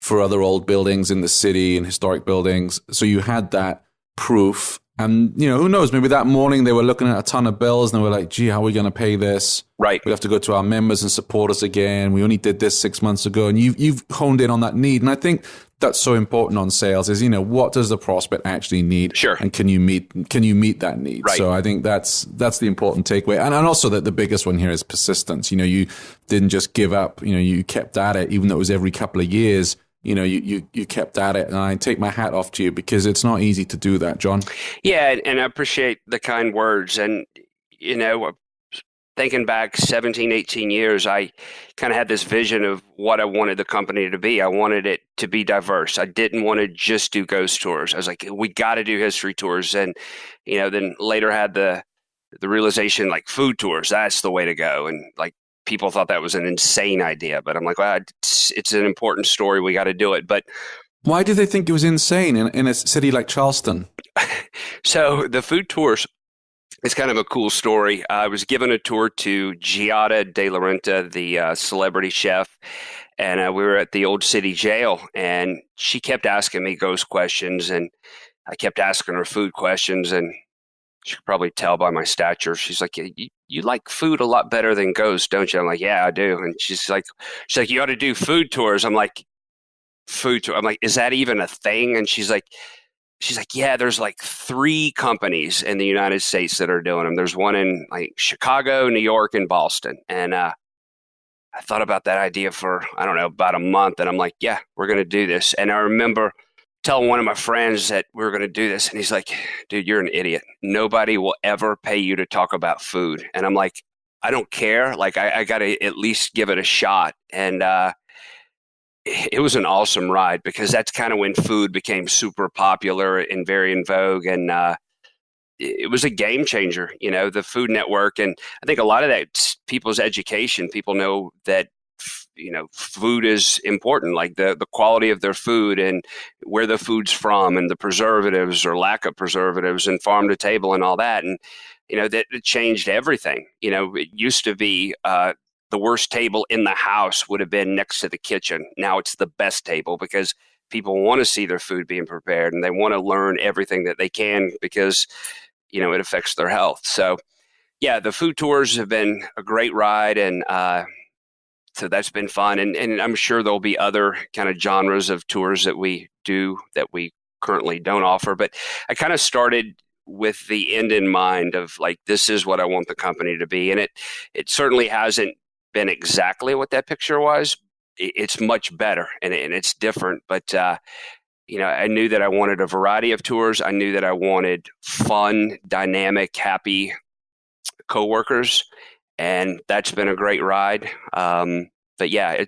Speaker 2: for other old buildings in the city and historic buildings. So you had that proof. And, who knows, maybe that morning they were looking at a ton of bills and they were like, gee, how are we going to pay this?
Speaker 3: Right.
Speaker 2: We have to go to our members and supporters again. We only did this 6 months ago. And you've honed in on that need. And I think that's so important on sales is, what does the prospect actually need?
Speaker 3: Sure.
Speaker 2: And can you meet that need?
Speaker 3: Right.
Speaker 2: So I think that's the important takeaway. And also that the biggest one here is persistence. You didn't just give up. You kept at it, even though it was every couple of years. You kept at it, and I take my hat off to you because it's not easy to do that, John.
Speaker 3: Yeah, and I appreciate the kind words. And, thinking back 17, 18 years, I kind of had this vision of what I wanted the company to be. I wanted it to be diverse. I didn't want to just do ghost tours. I was like, we got to do history tours. And, then later had the realization, like, food tours, that's the way to go. And, like, people thought that was an insane idea, but I'm like, well, it's an important story. We got to do it. But
Speaker 2: why did they think it was insane in a city like Charleston?
Speaker 3: So the food tours is kind of a cool story. I was given a tour to Giada De La Renta, the celebrity chef, and we were at the Old City Jail, and she kept asking me ghost questions, and I kept asking her food questions, and she could probably tell by my stature. She's like, you like food a lot better than ghosts, don't you? I'm like, yeah, I do. And she's like, you ought to do food tours. I'm like, food tour. I'm like, is that even a thing? And she's like, yeah, there's like 3 companies in the United States that are doing them. There's one in like Chicago, New York, and Boston. And I thought about that idea for, I don't know, about a month. And I'm like, yeah, we're going to do this. And I remember telling one of my friends that we were going to do this. And he's like, dude, you're an idiot. Nobody will ever pay you to talk about food. And I'm like, I don't care. Like, I got to at least give it a shot. And it was an awesome ride because that's kind of when food became super popular and very in vogue. And it was a game changer, the Food Network. And I think a lot of that people's education, people know that food is important, like the quality of their food and where the food's from and the preservatives or lack of preservatives and farm to table and all that. And, that it changed everything. It used to be the worst table in the house would have been next to the kitchen. Now it's the best table because people want to see their food being prepared, and they want to learn everything that they can because, it affects their health. So, yeah, the food tours have been a great ride, and so that's been fun. And I'm sure there'll be other kind of genres of tours that we do that we currently don't offer. But I kind of started with the end in mind of like, this is what I want the company to be. And it certainly hasn't been exactly what that picture was. It's much better and it's different. But, I knew that I wanted a variety of tours. I knew that I wanted fun, dynamic, happy coworkers. And that's been a great ride. But yeah,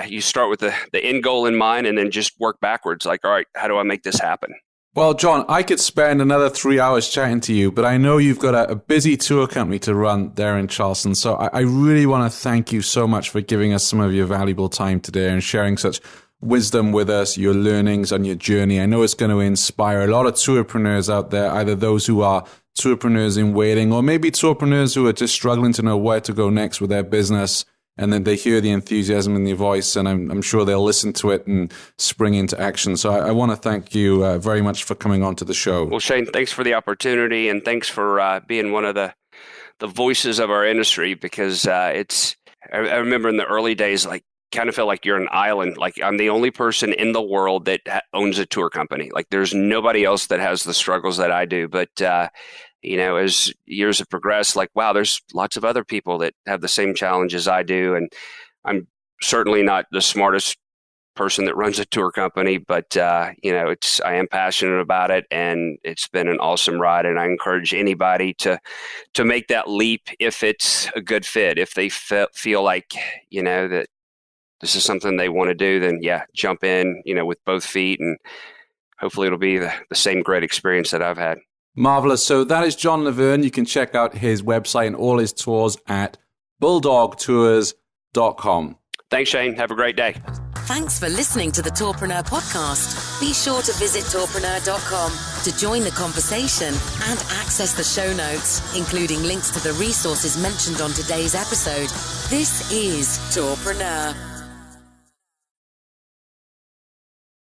Speaker 3: you start with the end goal in mind and then just work backwards. Like, all right, how do I make this happen?
Speaker 2: Well, John, I could spend another 3 hours chatting to you, but I know you've got a busy tour company to run there in Charleston. So I really want to thank you so much for giving us some of your valuable time today and sharing such wisdom with us, your learnings on your journey. I know it's going to inspire a lot of tourpreneurs out there, either those who are tourpreneurs in waiting or maybe tourpreneurs who are just struggling to know where to go next with their business. And then they hear the enthusiasm in your voice, and I'm sure they'll listen to it and spring into action. So I want to thank you very much for coming on to the show.
Speaker 3: Well, Shane, thanks for the opportunity, and thanks for being one of the voices of our industry, because I remember in the early days, like, kind of feel like you're an island. Like, I'm the only person in the world that owns a tour company. Like, there's nobody else that has the struggles that I do. But as years have progressed, like, wow, there's lots of other people that have the same challenges I do. And I'm certainly not the smartest person that runs a tour company, but, I am passionate about it, and it's been an awesome ride. And I encourage anybody to make that leap if it's a good fit. If they feel like, that this is something they want to do, then yeah, jump in, with both feet, and hopefully it'll be the same great experience that I've had.
Speaker 2: Marvelous. So that is John LaVerne. You can check out his website and all his tours at bulldogtours.com.
Speaker 3: Thanks, Shane. Have a great day.
Speaker 1: Thanks for listening to the Tourpreneur podcast. Be sure to visit tourpreneur.com to join the conversation and access the show notes, including links to the resources mentioned on today's episode. This is Tourpreneur.